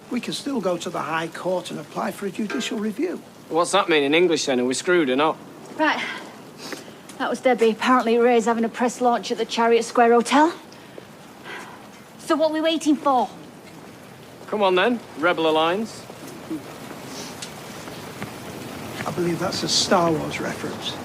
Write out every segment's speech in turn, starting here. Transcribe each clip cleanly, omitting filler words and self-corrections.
We can still go to the High Court and apply for a judicial review. What's that mean in English then? Are we screwed or not? Right. That was Debbie. Apparently Ray's having a press launch at the Chariot Square Hotel. So what are we waiting for? Come on then, Rebel Alliance. I believe that's a Star Wars reference.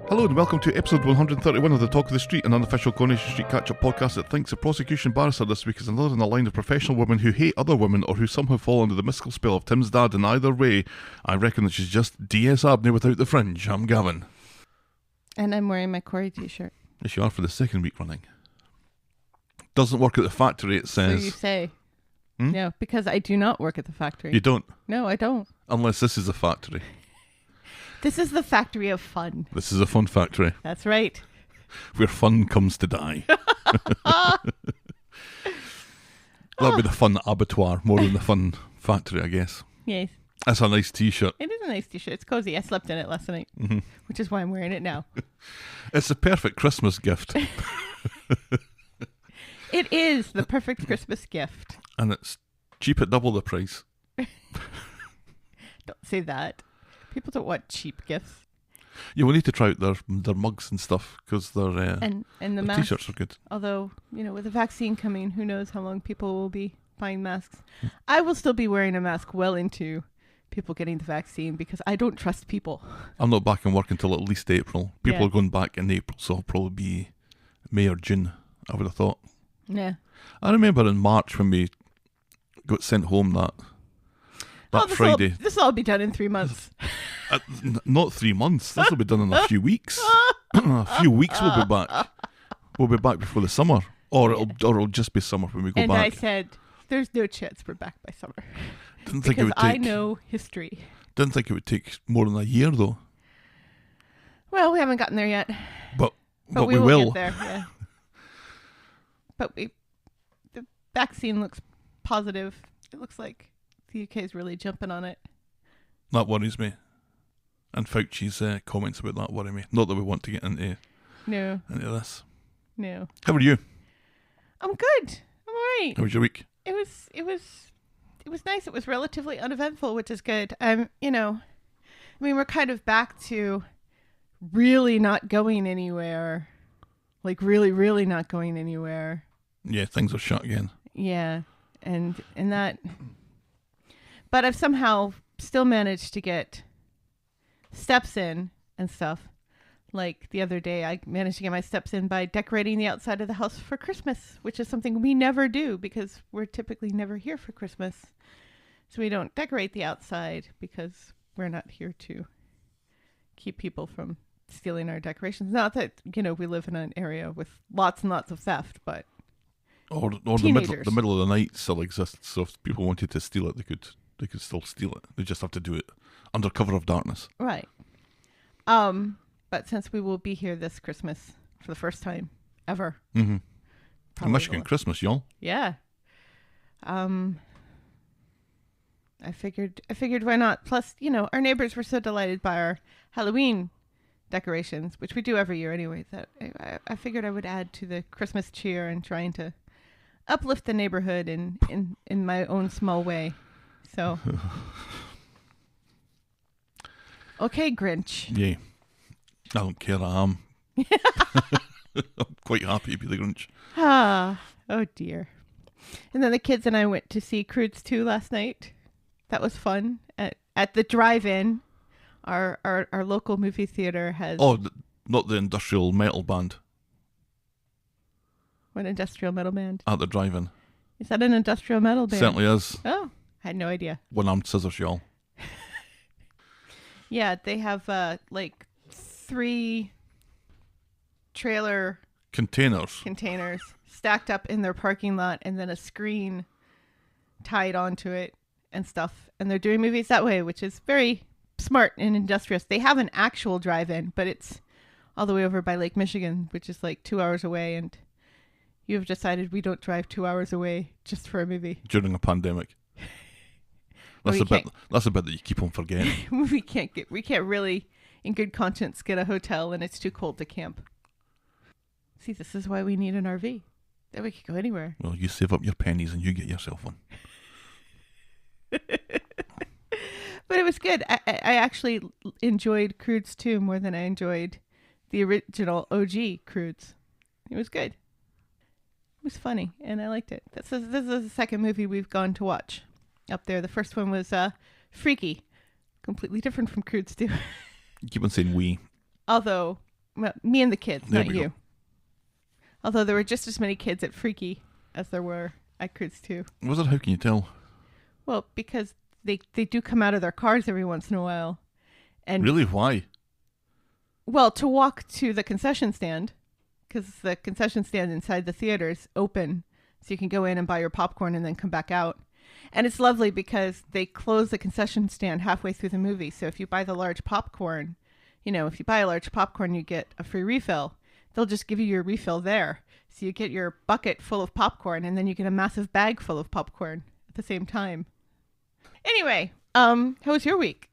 Hello and welcome to episode 131 of the Talk of the Street, an unofficial Coronation Street catch-up podcast that thinks the prosecution barrister this week is another in the line of professional women who hate other women or who somehow fall under the mystical spell of Tim's dad, and either way, I reckon that she's just DS Abney without the fringe. I'm Gavin. And I'm wearing my Corey t-shirt. Yes, you are for the second week running. Doesn't work at the factory, it says. So you say. No, because I do not work at the factory. You don't? No, I don't. Unless this is a factory. This is the factory of fun. This is a fun factory. That's right. Where fun comes to die. That'd be the fun abattoir more than the fun factory, I guess. Yes. That's a nice t-shirt. It is a nice t-shirt. It's cozy. I slept in it last night, which is why I'm wearing it now. It's the perfect Christmas gift. It is the perfect Christmas gift. And it's cheap at double the price. Don't say that. People don't want cheap gifts. Yeah, we need to try out their mugs and stuff because their and the their masks. t-shirts are good. Although, with the vaccine coming, who knows how long people will be buying masks. I will still be wearing a mask well into people getting the vaccine because I don't trust people. I'm not back in work until at least April. People Yeah. are going back in April, so I'll probably be May or June, I would have thought. Yeah. I remember in March when we got sent home that Friday. This will all be done in 3 months. Not 3 months. This will be done in a few weeks. A few weeks we'll be back. We'll be back before the summer. Or it'll just be summer when we go and back. I said, there's no chance we're back by summer. Didn't think it Because would take, I know history. Didn't think it would take more than a year though. Well, we haven't gotten there yet. But we will. get there, yeah. But the vaccine looks positive. It looks like the UK is really jumping on it. That worries me. And Fauci's comments about that worry me. Not that we want to get into this. No. How are you? I'm good. I'm all right. How was your week? It was nice. It was relatively uneventful, which is good. We're kind of back to really not going anywhere. Like really, really not going anywhere. Yeah, things are shut again. Yeah. And that, but I've somehow still managed to get steps in and stuff. Like the other day, I managed to get my steps in by decorating the outside of the house for Christmas, which is something we never do because we're typically never here for Christmas. So we don't decorate the outside because we're not here to keep people from stealing our decorations. Not that, we live in an area with lots and lots of theft, but Or teenagers. the middle of the night still exists, so if people wanted to steal it, they could still steal it. They just have to do it under cover of darkness. Right. But since we will be here this Christmas for the first time ever. Mm-hmm. Michigan will. Christmas, y'all. Yeah. I figured why not? Plus, our neighbors were so delighted by our Halloween decorations, which we do every year anyway, that I figured I would add to the Christmas cheer and trying to uplift the neighborhood in my own small way. So, okay, Grinch. Yay. I don't care, I am. I'm quite happy to be the Grinch. Oh dear. And then the kids and I went to see Croods 2 last night. That was fun at the drive-in. Our local movie theater has... Oh, not the industrial metal band. What industrial metal band? At the drive-in. Is that an industrial metal band? Certainly is. Oh, I had no idea. One-armed scissors, y'all. Yeah, they have 3 trailer containers stacked up in their parking lot and then a screen tied onto it and stuff. And they're doing movies that way, which is very smart and industrious. They have an actual drive-in, but it's all the way over by Lake Michigan, which is like 2 hours away, and you have decided we don't drive 2 hours away just for a movie. During a pandemic. That's the bit that you keep on forgetting. we can't really, in good conscience, get a hotel, and it's too cold to camp. See, this is why we need an RV. Then we could go anywhere. Well, you save up your pennies and you get yourself one. But it was good. I actually enjoyed Crudes 2 more than I enjoyed the original OG Crudes. It was good. It was funny, and I liked it. This is the second movie we've gone to watch up there. The first one was Freaky. Completely different from Crudes 2. You keep on saying we. Although, well, me and the kids, There not we you. go. Although there were just as many kids at Freaky as there were at Crudes 2. Was it? How can you tell? Well, because they do come out of their cars every once in a while. And Really? Why? well, to walk to the concession stand, because the concession stand inside the theater is open, so you can go in and buy your popcorn and then come back out. And it's lovely because they close the concession stand halfway through the movie. So if you buy the large popcorn, if you buy a large popcorn, you get a free refill. They'll just give you your refill there. So you get your bucket full of popcorn, and then you get a massive bag full of popcorn at the same time. Anyway, how was your week?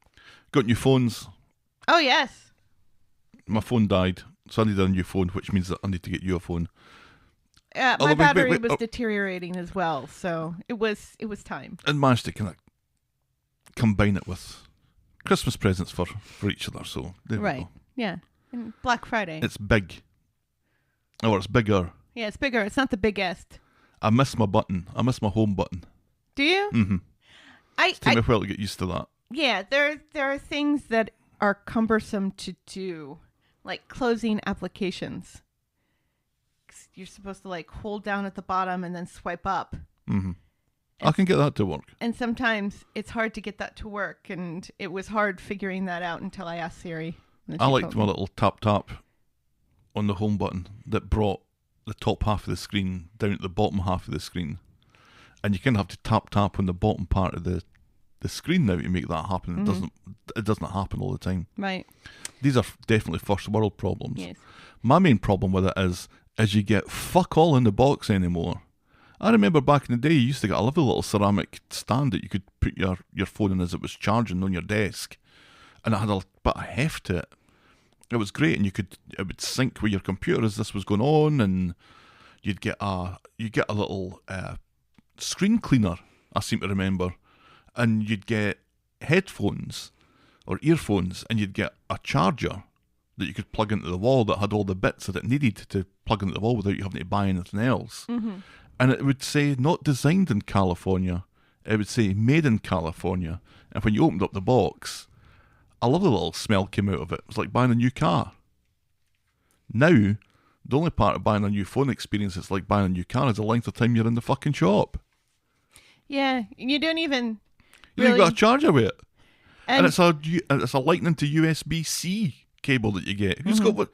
Got new phones. Oh, yes. My phone died, so I need a new phone, which means that I need to get you a phone. My Although, battery was deteriorating as well, so it was time. And managed to kind of combine it with Christmas presents for each other, so there we Right. go. Yeah. And Black Friday. It's big. Or it's bigger. Yeah, it's bigger. It's not the biggest. I miss my button. I miss my home button. Do you? Mm-hmm. Take me a while to get used to that. Yeah, there are things that are cumbersome to do, like closing applications. You're supposed to like hold down at the bottom and then swipe up. Mm-hmm. I can get that to work. And sometimes it's hard to get that to work, and it was hard figuring that out until I asked Siri. I liked my little tap on the home button that brought the top half of the screen down to the bottom half of the screen. And you kind of have to tap on the bottom part of the screen now to make that happen. Mm-hmm. It doesn't happen all the time. Right. These are definitely first world problems. Yes. My main problem with it is you get fuck all in the box anymore. I remember back in the day you used to get a lovely little ceramic stand that you could put your phone in as it was charging on your desk. And it had a bit of heft to it. It was great, and it would sync with your computer as this was going on, and you'd get a little screen cleaner, I seem to remember, and you'd get headphones or earphones, and you'd get a charger that you could plug into the wall that had all the bits that it needed to plug into the wall without you having to buy anything else. Mm-hmm. And it would say not designed in California. It would say made in California. And when you opened up the box, a lovely little smell came out of it. It was like buying a new car. Now, the only part of buying a new phone experience that's like buying a new car is the length of time you're in the fucking shop. Yeah, you don't even. You ain't got a charger with it. And it's a lightning to USB-C cable that you get. Who's got what?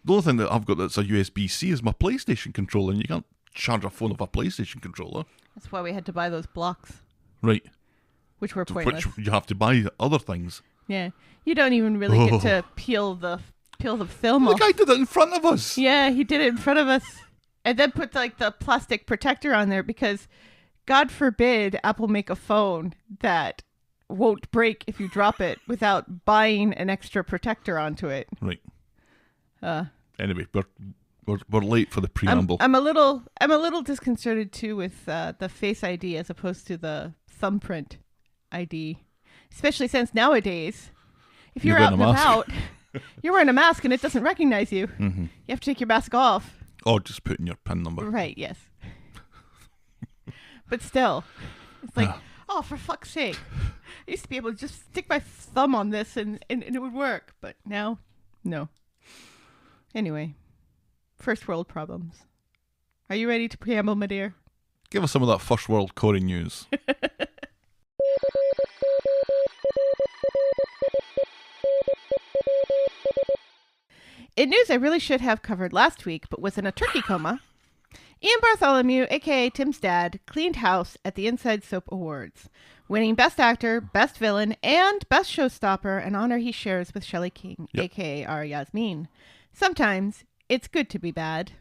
The only thing that I've got that's a USB-C is my PlayStation controller, and you can't charge a phone with a PlayStation controller. that's why we had to buy those blocks, Right. which were pointless. Which you have to buy other things. Yeah, you don't even really get to peel the film The off. guy did it in front of us. Yeah, he did it in front of us, and then put like the plastic protector on there because, God forbid, Apple make a phone that won't break if you drop it without buying an extra protector onto it. Right. Anyway, we're late for the preamble. I'm a little disconcerted too with the Face ID as opposed to the thumbprint ID, especially since nowadays, if you're out and about, you're wearing a mask and it doesn't recognize you. Mm-hmm. You have to take your mask off. Or just put in your PIN number. Right. Yes. But still, it's like, oh, for fuck's sake! I used to be able to just stick my thumb on this and it would work, but now, no. Anyway, first world problems. Are you ready to preamble, my dear? Give us some of that first world Corey news. In news I really should have covered last week, but was in a turkey coma, Ian Bartholomew, a.k.a. Tim's dad, cleaned house at the Inside Soap Awards, winning Best Actor, Best Villain, and Best Showstopper, an honor he shares with Shelley King, a.k.a. our Yasmeen. Sometimes it's good to be bad.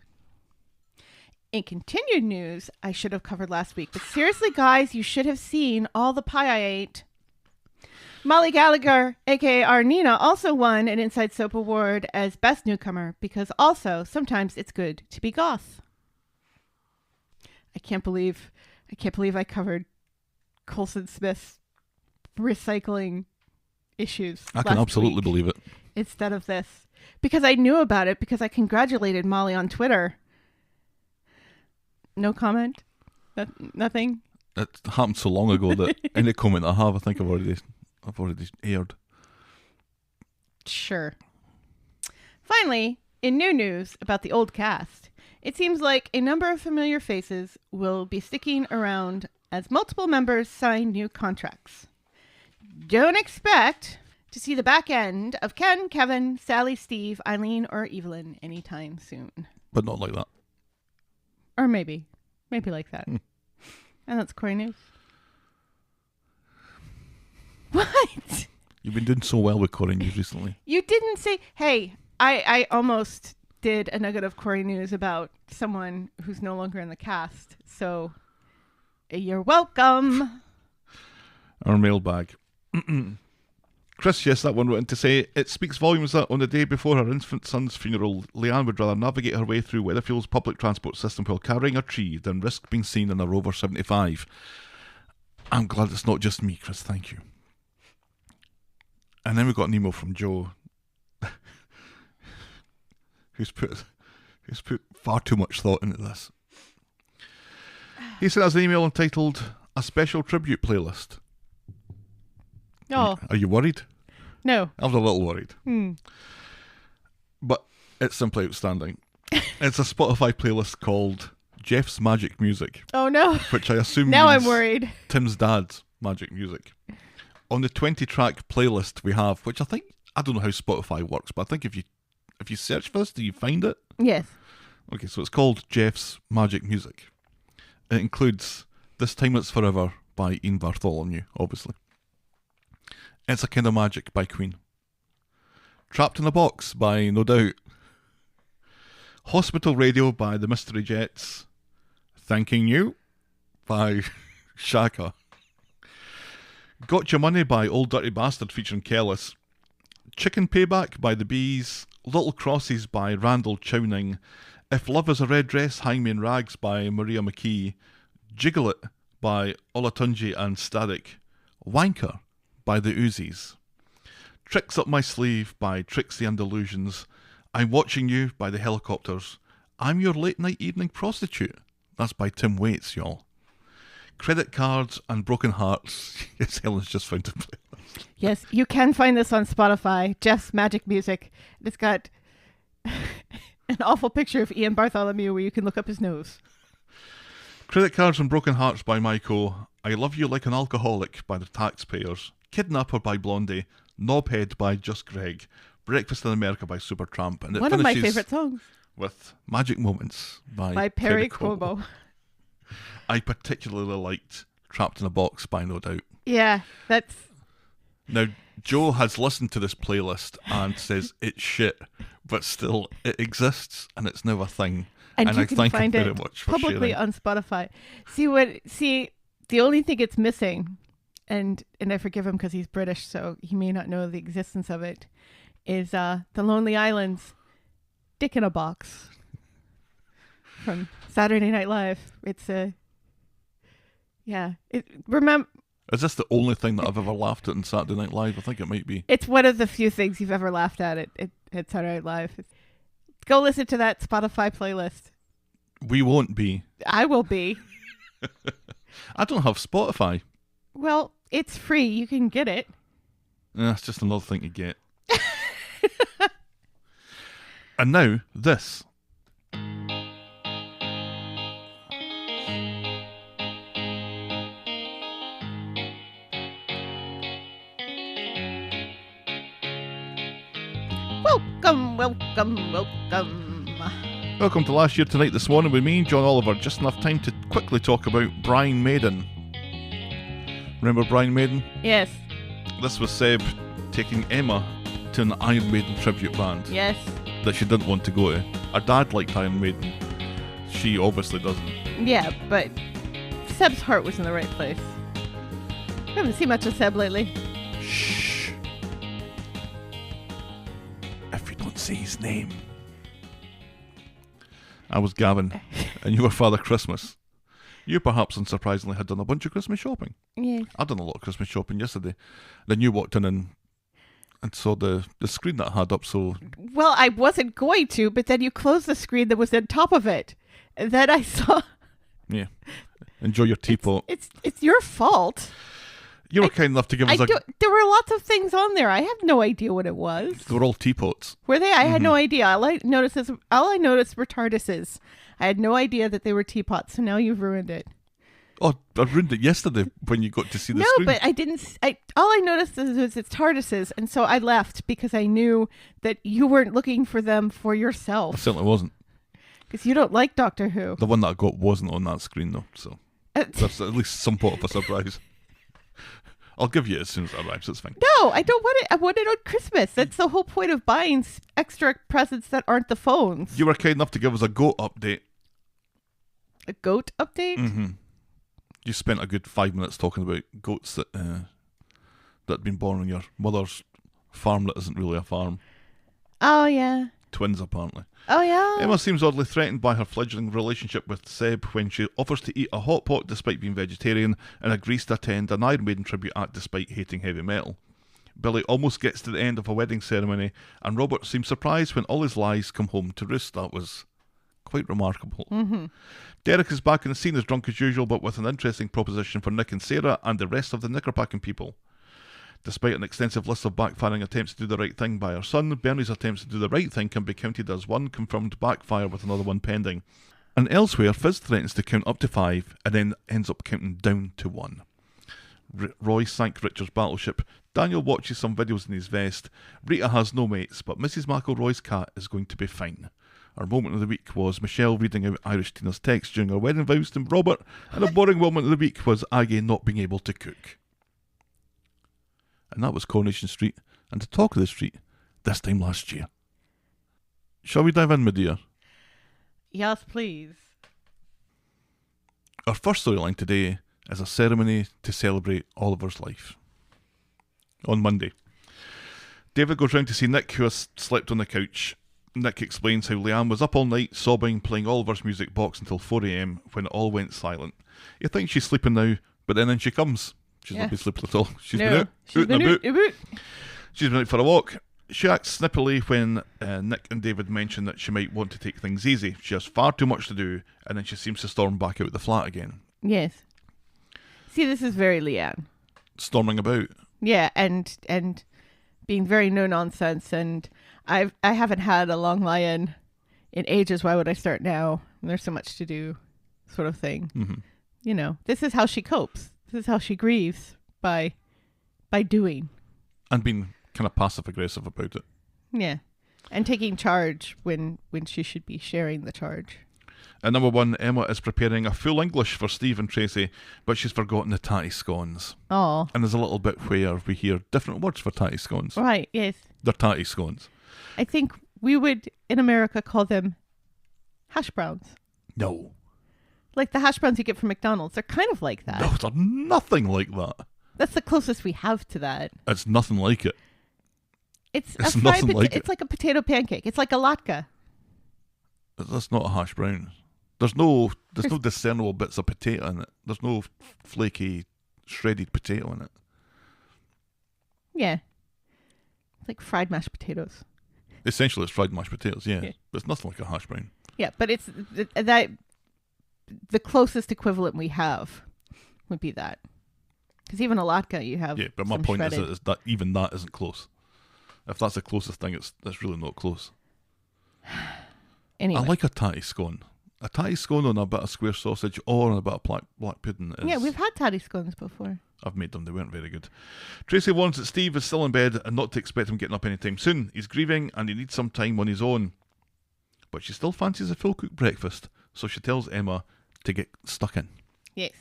In continued news, I should have covered last week, but seriously, guys, you should have seen all the pie I ate. Molly Gallagher, a.k.a. our Nina, also won an Inside Soap Award as Best Newcomer because also sometimes it's good to be goth. I can't believe I covered Colson Smith's recycling issues. I can absolutely believe it. Instead of this. Because I knew about it because I congratulated Molly on Twitter. No comment? Nothing? It happened so long ago that any comment I have, I think I've already aired. Sure. Finally, in new news about the old cast, it seems like a number of familiar faces will be sticking around as multiple members sign new contracts. Don't expect to see the back end of Ken, Kevin, Sally, Steve, Eileen, or Evelyn anytime soon. But not like that. Or maybe like that. And that's Corey News. What? You've been doing so well with Corey News recently. You didn't say, hey, I almost did a nugget of Corey News about someone who's no longer in the cast. So you're welcome. Our mailbag. Chris, yes, that one went on to say, it speaks volumes that on the day before her infant son's funeral, Leanne would rather navigate her way through Weatherfield's public transport system while carrying a tree than risk being seen in a Rover 75. I'm glad it's not just me, Chris, thank you. And then we got an email from Joe, who's put far too much thought into this. He sent us an email entitled, A Special Tribute Playlist. Oh. Are you worried? No. I was a little worried. But it's simply outstanding. It's a Spotify playlist called Jeff's Magic Music. Oh, no. Which I assume now means I'm worried. Tim's dad's magic music. On the 20-track playlist we have, which I don't know how Spotify works, but I think if you search for this, do you find it? Yes. Okay, so it's called Jeff's Magic Music. It includes This Time It's Forever by Ian Bartholomew, obviously. It's a Kind of Magic by Queen. Trapped in a Box by No Doubt. Hospital Radio by the Mystery Jets. Thanking You by Shaka. Got Your Money by Old Dirty Bastard featuring Kellis. Chicken Payback by The Bees. Little Crosses by Randall Chowning. If Love Is a Red Dress, Hang Me in Rags by Maria McKee. Jiggle It by Olatunji and Static. Wanker by the Uzis. Tricks Up My Sleeve by Trixie and Illusions. I'm Watching You by the Helicopters. I'm Your Late Night Evening Prostitute. That's by Tim Waits, y'all. Credit Cards and Broken Hearts. Yes, Helen's just found a playlist. Yes, you can find this on Spotify. Jeff's Magic Music. It's got an awful picture of Ian Bartholomew where you can look up his nose. Credit Cards and Broken Hearts by Maiko. I Love You Like an Alcoholic by the Taxpayers. Kidnapper by Blondie. Knobhead by Just Greg. Breakfast in America by Supertramp. And it one of my finishes favourite songs. With Magic Moments by Perry Como. Como. I particularly liked Trapped in a Box by No Doubt. Yeah, that's... Now, Joe has listened to this playlist and says it's shit, but still, it exists and it's now a thing. And you I can thank find him very it much for publicly sharing. on Spotify. See, the only thing it's missing, and I forgive him because he's British, so he may not know the existence of it, is The Lonely Island's Dick in a Box from Saturday Night Live. It's a... Yeah. Remember... Is this the only thing that I've ever laughed at in Saturday Night Live? I think it might be. It's one of the few things you've ever laughed at Saturday Night Live. Go listen to that Spotify playlist. We won't be. I will be. I don't have Spotify. Well, it's free. You can get it. That's just another thing to get. And now, this. Welcome, welcome, welcome. Welcome to Last Year Tonight this morning with me, John Oliver. Just enough time to quickly talk about Brian Maiden. Remember Brian Maiden? Yes. This was Seb taking Emma to an Iron Maiden tribute band Yes. that she didn't want to go to. Her dad liked Iron Maiden. She obviously doesn't. Yeah, but Seb's heart was in the right place. I haven't seen much of Seb lately. Shh. If you don't say his name. I was Gavin, and you were Father Christmas. You perhaps unsurprisingly had done a bunch of Christmas shopping. Yes. I'd done a lot of Christmas shopping yesterday. Then you walked in and saw the screen that I had up, so... Well, I wasn't going to, but then you closed the screen that was on top of it. And then I saw... Yeah. Enjoy your teapot. It's your fault. You were kind enough to give us There were lots of things on there. I have no idea what it was. They were all teapots. Were they? I had no idea. All I noticed were TARDISes. I had no idea that they were teapots, so now you've ruined it. Oh, I ruined it yesterday when you got to see the screen. No, but I didn't. All I noticed was it's TARDISes, and so I left because I knew that you weren't looking for them for I yourself. certainly wasn't. Because you don't like Doctor Who. The one that I got wasn't on that screen, though, so that's at least somewhat of a surprise. I'll give you it as soon as it arrives, it's fine. No, I don't want it. I want it on Christmas. That's the whole point of buying extra presents that aren't the phones. You were kind enough to give us a goat update. A goat update? Mm-hmm. You spent a good 5 minutes talking about goats that had been born on your mother's farm that isn't really a farm. Oh, yeah. Twins, apparently. Oh, yeah. Emma seems oddly threatened by her fledgling relationship with Seb when she offers to eat a hot pot despite being vegetarian and agrees to attend an Iron Maiden tribute act despite hating heavy metal. Billy almost gets to the end of a wedding ceremony and Robert seems surprised when all his lies come home to roost. That was quite remarkable. Mm-hmm. Derek is back in the scene as drunk as usual, but with an interesting proposition for Nick and Sarah and the rest of the Knickerpacking people. Despite an extensive list of backfiring attempts to do the right thing by her son, Bernie's attempts to do the right thing can be counted as one confirmed backfire with another one pending. And elsewhere, Fizz threatens to count up to 5 and then ends up counting down to 1. Roy sank Richard's battleship. Daniel watches some videos in his vest. Rita has no mates, but Mrs. McElroy's cat is going to be fine. Our moment of the week was Michelle reading out Irish Tina's text during her wedding vows to Robert, and a boring moment of the week was Aggie not being able to cook. And that was Coronation Street, and the talk of the street, this time last year. Shall we dive in, my dear? Yes, please. Our first storyline today is a ceremony to celebrate Oliver's life. On Monday, David goes round to see Nick, who has slept on the couch. Nick explains how Leanne was up all night, sobbing, playing Oliver's music box until 4 a.m, when it all went silent. You think she's sleeping now, but then in she comes. She's not been sleeping at all. She's been out. She's been out. She's been out for a walk. She acts snippily when Nick and David mention that she might want to take things easy. She has far too much to do, and then she seems to storm back out the flat again. Yes. See, this is very Leanne. Storming about. Yeah, and being very no nonsense, and I haven't had a long lie-in ages. Why would I start now? There's so much to do, sort of thing. Mm-hmm. You know, this is how she copes. This is how she grieves, by doing. And being kind of passive-aggressive about it. Yeah. And taking charge when she should be sharing the charge. At number 1, Emma is preparing a full English for Steve and Tracy, but she's forgotten the tatty scones. Oh. And there's a little bit where we hear different words for tatty scones. Right, yes. They're tatty scones. I think we would, in America, call them hash browns. No. Like the hash browns you get from McDonald's. They're kind of like that. No, they're nothing like that. That's the closest we have to that. It's nothing like it. It's nothing like it. It's like a potato pancake. It's like a latke. That's not a hash brown. There's no discernible bits of potato in it. There's no flaky, shredded potato in it. Yeah. It's like fried mashed potatoes. Essentially, it's fried mashed potatoes, yeah. Yeah. But it's nothing like a hash brown. Yeah, but it's the closest equivalent we have would be that. Because even a latke, you have. Yeah, but my some point shredded. is that even that isn't close. If that's the closest thing, it's really not close. Anyway. I like a tatty scone. A tatty scone on a bit of square sausage or on a bit of black pudding is... Yeah, we've had tatty scones before. I've made them, they weren't very good. Tracy warns that Steve is still in bed and not to expect him getting up anytime soon. He's grieving and he needs some time on his own. but she still fancies a full-cooked breakfast, so she tells Emma to get stuck in. Yes.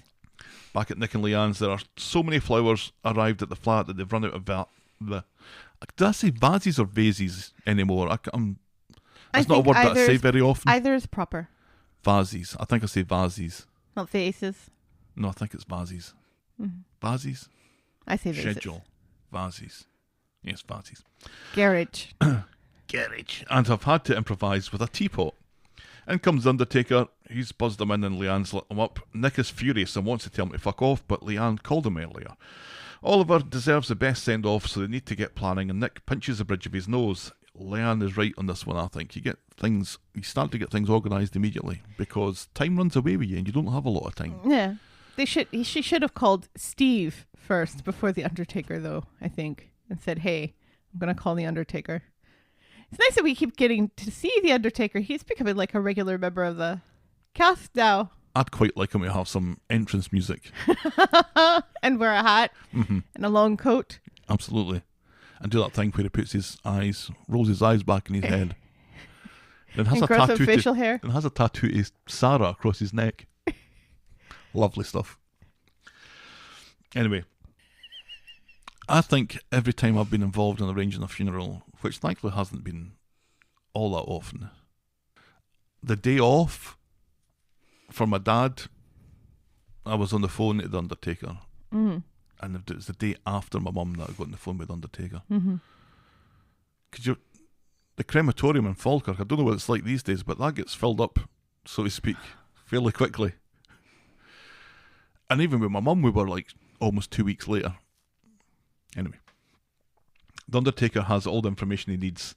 Back at Nick and Leanne's, there are so many flowers arrived at the flat that they've run out of did I say vases or vases anymore? That's not a word that I say very often. Either is proper. Vases. I think I say vases. Not vases. No, I think it's vases. Mm-hmm. Vases? I say vases. Schedule. Vases. Yes, vases. Garage. Garage. And have had to improvise with a teapot. In comes the Undertaker. He's buzzed him in and Leanne's lit him up. Nick is furious and wants to tell him to fuck off, but Leanne called him earlier. Oliver deserves the best send-off, so they need to get planning, and Nick pinches the bridge of his nose. Leanne is right on this one, I think. You start to get things organised immediately, because time runs away with you and you don't have a lot of time. Yeah. She should have called Steve first before the Undertaker, though, I think, and said, hey, I'm going to call the Undertaker. It's nice that we keep getting to see the Undertaker. He's becoming like a regular member of the cast now. I'd quite like him to have some entrance music. And wear a hat and a long coat. Absolutely. And do that thing where he rolls his eyes back in his head. Then has and a grows tattoo some facial hair. And has a tattoo of Sarah across his neck. Lovely stuff. Anyway, I think every time I've been involved in arranging a funeral, which thankfully hasn't been all that often, the day off for my dad, I was on the phone to the Undertaker. Mm-hmm. And it was the day after my mum that I got on the phone with the Undertaker. Because the crematorium in Falkirk, I don't know what it's like these days, but that gets filled up, so to speak, fairly quickly. And even with my mum, we were like almost 2 weeks later. Anyway, the Undertaker has all the information he needs,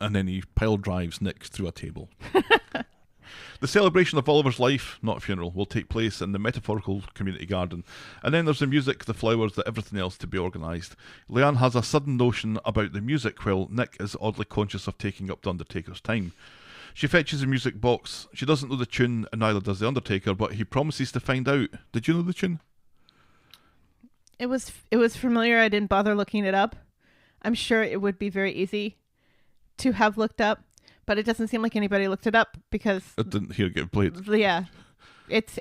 and then he pile drives Nick through a table. The celebration of Oliver's life, not a funeral, will take place in the metaphorical community garden. And then there's the music, the flowers, everything else to be organised. Leanne has a sudden notion about the music while Nick is oddly conscious of taking up the Undertaker's time. She fetches a music box. She doesn't know the tune, and neither does the Undertaker, but he promises to find out. Did you know the tune? It was familiar. I didn't bother looking it up. I'm sure it would be very easy to have looked up. But it doesn't seem like anybody looked it up because I didn't hear it get played. Yeah, it's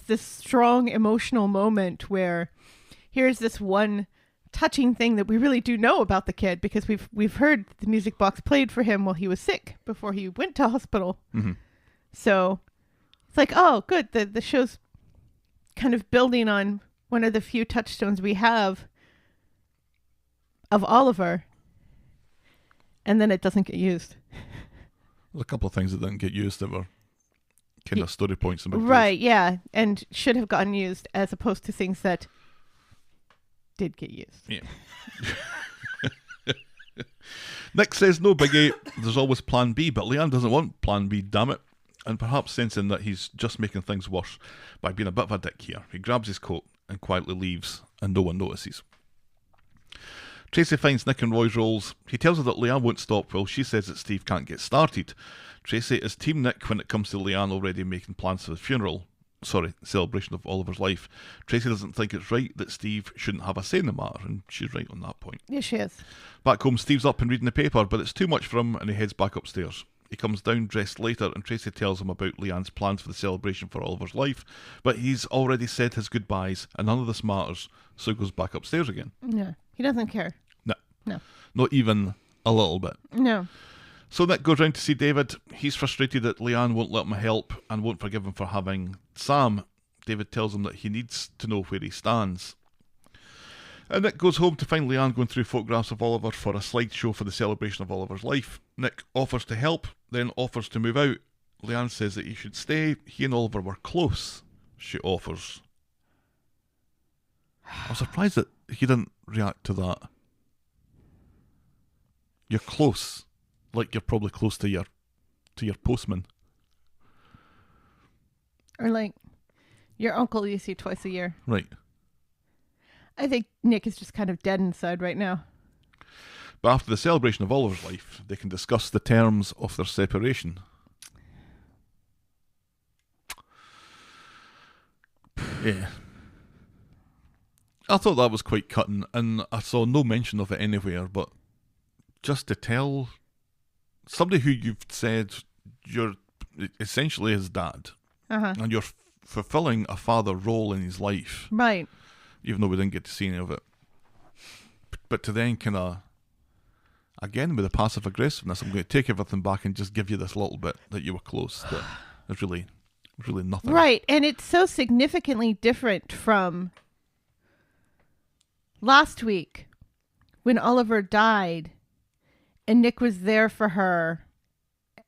this strong emotional moment where here's this one touching thing that we really do know about the kid because we've heard the music box played for him while he was sick before he went to hospital. Mm-hmm. So it's like, oh, good, the show's kind of building on one of the few touchstones we have of Oliver, and then it doesn't get used. There's a couple of things that didn't get used that were kind of story points. Right, yeah, and should have gotten used as opposed to things that did get used. Yeah. Nick says no biggie, there's always plan B, but Leanne doesn't want plan B, damn it. And perhaps sensing that he's just making things worse by being a bit of a dick here, he grabs his coat and quietly leaves, and no one notices. Tracy finds Nick in Roy's rolls. He tells her that Leanne won't stop while she says that Steve can't get started. Tracy is Team Nick when it comes to Leanne already making plans for the funeral. Celebration of Oliver's life. Tracy doesn't think it's right that Steve shouldn't have a say in the matter, and she's right on that point. Yes, she is. Back home, Steve's up and reading the paper, but it's too much for him and he heads back upstairs. He comes down dressed later and Tracy tells him about Leanne's plans for the celebration for Oliver's life, but he's already said his goodbyes and none of this matters, so he goes back upstairs again. No, he doesn't care. No. Not even a little bit. No. So Nick goes round to see David. He's frustrated that Leanne won't let him help and won't forgive him for having Sam. David tells him that he needs to know where he stands. And Nick goes home to find Leanne going through photographs of Oliver for a slideshow for the celebration of Oliver's life. Nick offers to help, then offers to move out. Leanne says that he should stay. He and Oliver were close, she offers. I'm surprised that he didn't react to that. You're close, like you're probably close to your postman. Or like your uncle you see twice a year. Right. I think Nick is just kind of dead inside right now. But after the celebration of Oliver's life, they can discuss the terms of their separation. Yeah. I thought that was quite cutting, and I saw no mention of it anywhere, but just to tell somebody who you've said you're essentially his dad, and you're fulfilling a father role in his life, Right. even though we didn't get to see any of it. But to then kind of, again, with the passive aggressiveness, I'm going to take everything back and just give you this little bit that you were close. That there's really nothing. Right. And it's so significantly different from last week when Oliver died and Nick was there for her,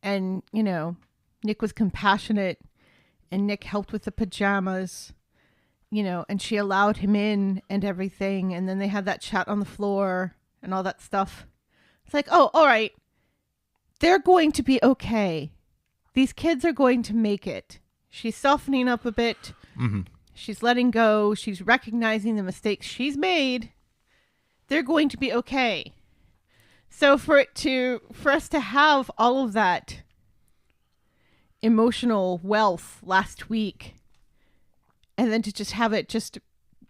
and, you know, Nick was compassionate and Nick helped with the pajamas, you know, and she allowed him in and everything. And then they had that chat on the floor and all that stuff. It's like, oh, all right. They're going to be okay. These kids are going to make it. She's softening up a bit. Mm-hmm. She's letting go. She's recognizing the mistakes she's made. They're going to be okay. So for us to have all of that emotional wealth last week, and then to just have it just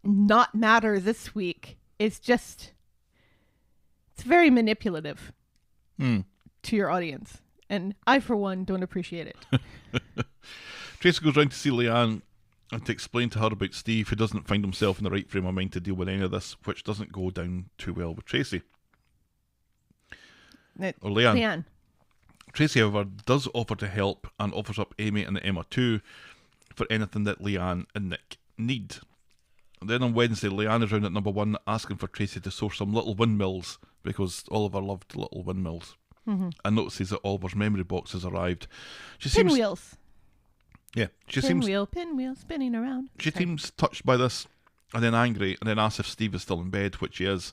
not matter this week, it's very manipulative to your audience. And I, for one, don't appreciate it. Tracy goes round to see Leanne and to explain to her about Steve, who doesn't find himself in the right frame of mind to deal with any of this, which doesn't go down too well with Tracy. Or Leanne. Tracy, however, does offer to help and offers up Amy and Emma too for anything that Leanne and Nick need. And then on Wednesday, Leanne is round at number 1 asking for Tracy to source some little windmills because Oliver loved little windmills. Mm-hmm. And notices that Oliver's memory box has arrived. Pinwheels. Yeah, Pinwheel spinning around. She seems touched by this and then angry, and then asks if Steve is still in bed, which he is.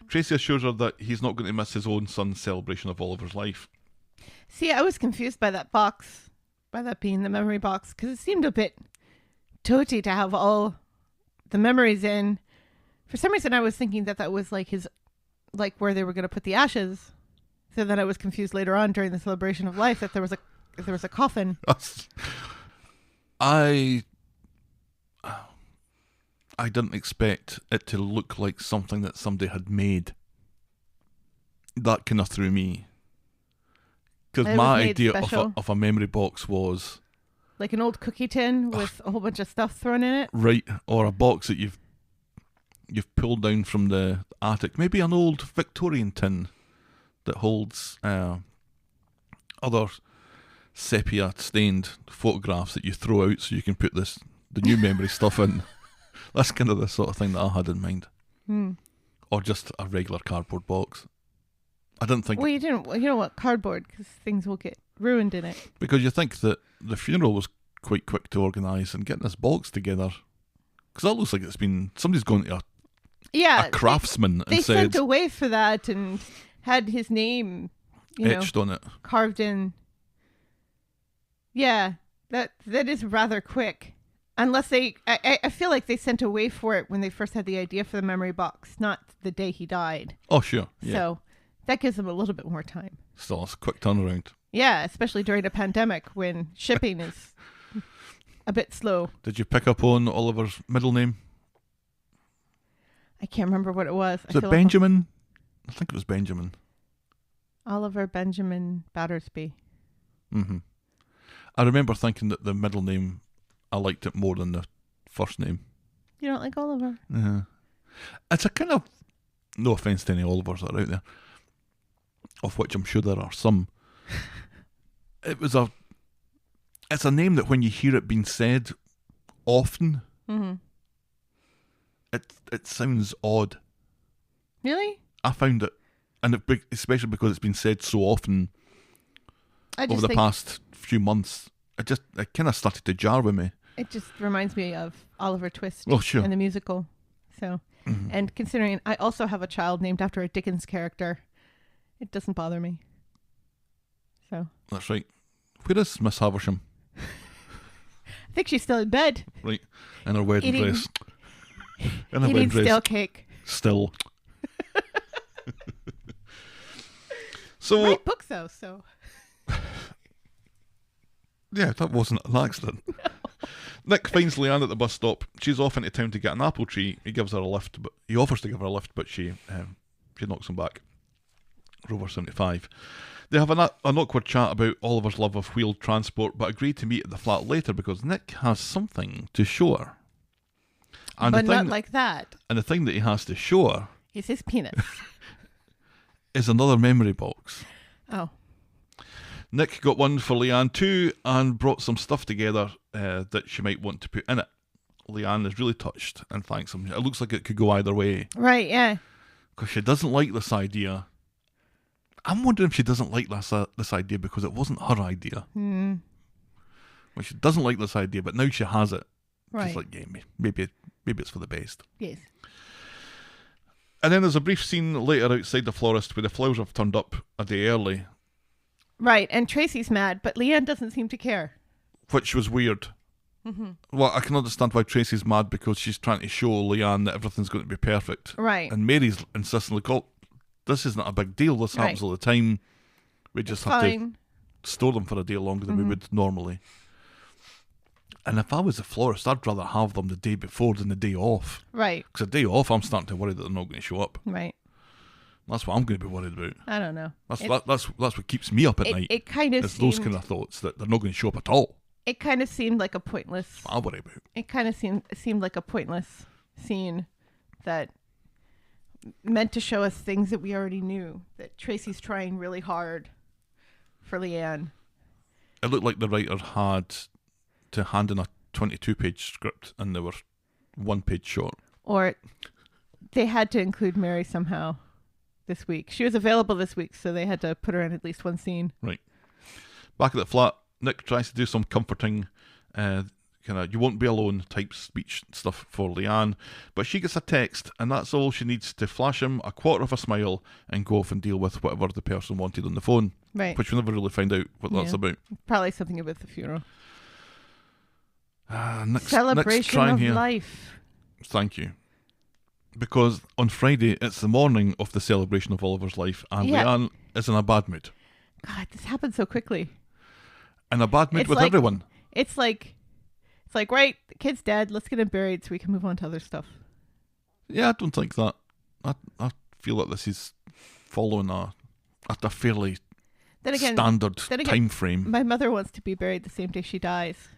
Tracy assures her that he's not going to miss his own son's celebration of Oliver's life. See, I was confused by that box, by that being the memory box, because it seemed a bit toady to have all the memories in. For some reason, I was thinking that was like where they were going to put the ashes. So then I was confused later on during the celebration of life that there was a coffin. I didn't expect it to look like something that somebody had made. That kind of threw me. Because my idea of a memory box was like an old cookie tin with a whole bunch of stuff thrown in it. Right, or a box that you've pulled down from the attic. Maybe an old Victorian tin that holds other sepia-stained photographs that you throw out so you can put the new memory stuff in. That's kind of the sort of thing that I had in mind. Or just a regular cardboard box. I didn't think... Well, you didn't... You know what? Cardboard, because things will get ruined in it. Because you think that the funeral was quite quick to organise, and getting this box together... Because that looks like it's been... Somebody's gone to a craftsman and they said... They sent away for that and had his name, etched on it. Carved in. Yeah, that is rather quick. Unless I feel like they sent away for it when they first had the idea for the memory box, not the day he died. Oh, sure. Yeah. So that gives them a little bit more time. Still, it's a quick turnaround. Yeah, especially during a pandemic when shipping is a bit slow. Did you pick up on Oliver's middle name? I can't remember what it was. Was it Benjamin? I think it was Benjamin. Oliver Benjamin Battersby. Mm-hmm. I remember thinking that the middle name, I liked it more than the first name. You don't like Oliver? Yeah. It's a kind of, no offence to any Olivers that are out there, of which I'm sure there are some. It's a name that when you hear it being said often, it sounds odd. Really? I found it, and especially because it's been said so often over the past few months, it kind of started to jar with me. It just reminds me of Oliver Twist in the musical. So, and considering I also have a child named after a Dickens character, it doesn't bother me. So that's right. Where is Miss Havisham? I think she's still in bed. Right, in her wedding dress. In her wedding dress. Stale cake. Still. So write books though, so. Yeah, that wasn't an accident. No. Nick finds Leanne at the bus stop. She's off into town to get an apple tree. He gives her a lift, but he offers to give her a lift, but she knocks him back. Rover 75. They have an awkward chat about Oliver's love of wheeled transport, but agree to meet at the flat later because Nick has something to show her. And But not like that. And the thing that he has to show her It's his penis. is another memory box. Oh. Nick got one for Leanne too and brought some stuff together that she might want to put in it. Leanne is really touched and thanks him. It looks like it could go either way. Right, yeah. Because she doesn't like this idea. I'm wondering if she doesn't like this idea because it wasn't her idea. Well, she doesn't like this idea, but now she has it. Right. She's like, yeah, maybe it's for the best. Yes. And then there's a brief scene later outside the florist where the flowers have turned up a day early. Right, and Tracy's mad, but Leanne doesn't seem to care. Which was weird. Well, I can understand why Tracy's mad because she's trying to show Leanne that everything's going to be perfect. Right. And Mary's insisting, like, oh, this isn't a big deal. This happens all the time. We just have to store them for a day longer than we would normally. And if I was a florist, I'd rather have them the day before than the day off. Right. Because the day off, I'm starting to worry that they're not going to show up. Right. That's what I'm going to be worried about. I don't know. That's what keeps me up at night. It kind of seemed, those kind of thoughts that they're not going to show up at all. It kind of seemed like a pointless. That's what I worry about. It kind of seemed like a pointless scene that meant to show us things that we already knew. That Tracy's trying really hard for Leanne. It looked like the writer had to hand in a 22-page script and they were 1 page short. Or they had to include Mary somehow this week. She was available this week, so they had to put her in at least one scene. Right. Back at the flat, Nick tries to do some comforting, kind of you won't be alone type speech stuff for Leanne, but she gets a text and that's all she needs to flash him a quarter of a smile and go off and deal with whatever the person wanted on the phone. Right. Which we never really find out what that's about. Probably something about the funeral. Nick's Celebration trying of here. life. Thank you. Because on Friday, it's the morning of the celebration of Oliver's life, and Leanne is in a bad mood. God, this happened so quickly. In a bad mood with everyone. It's like, right, the kid's dead, let's get him buried so we can move on to other stuff. Yeah, I don't think that. I feel like this is following a fairly standard time frame. My mother wants to be buried the same day she dies.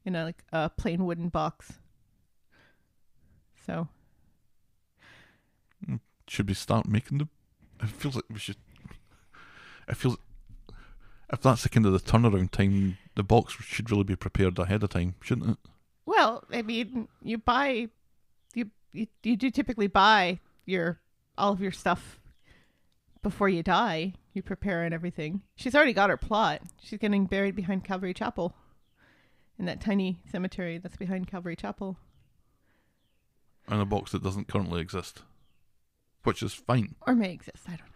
In a plain wooden box. So. Should we start making them? It feels like we should. It feels. If that's the kind of the turnaround time, the box should really be prepared ahead of time, shouldn't it? Well, I mean, you do typically buy all of your stuff before you die. You prepare and everything. She's already got her plot. She's getting buried behind Calvary Chapel. In that tiny cemetery that's behind Calvary Chapel. In a box that doesn't currently exist. Which is fine. Or may exist, I don't know.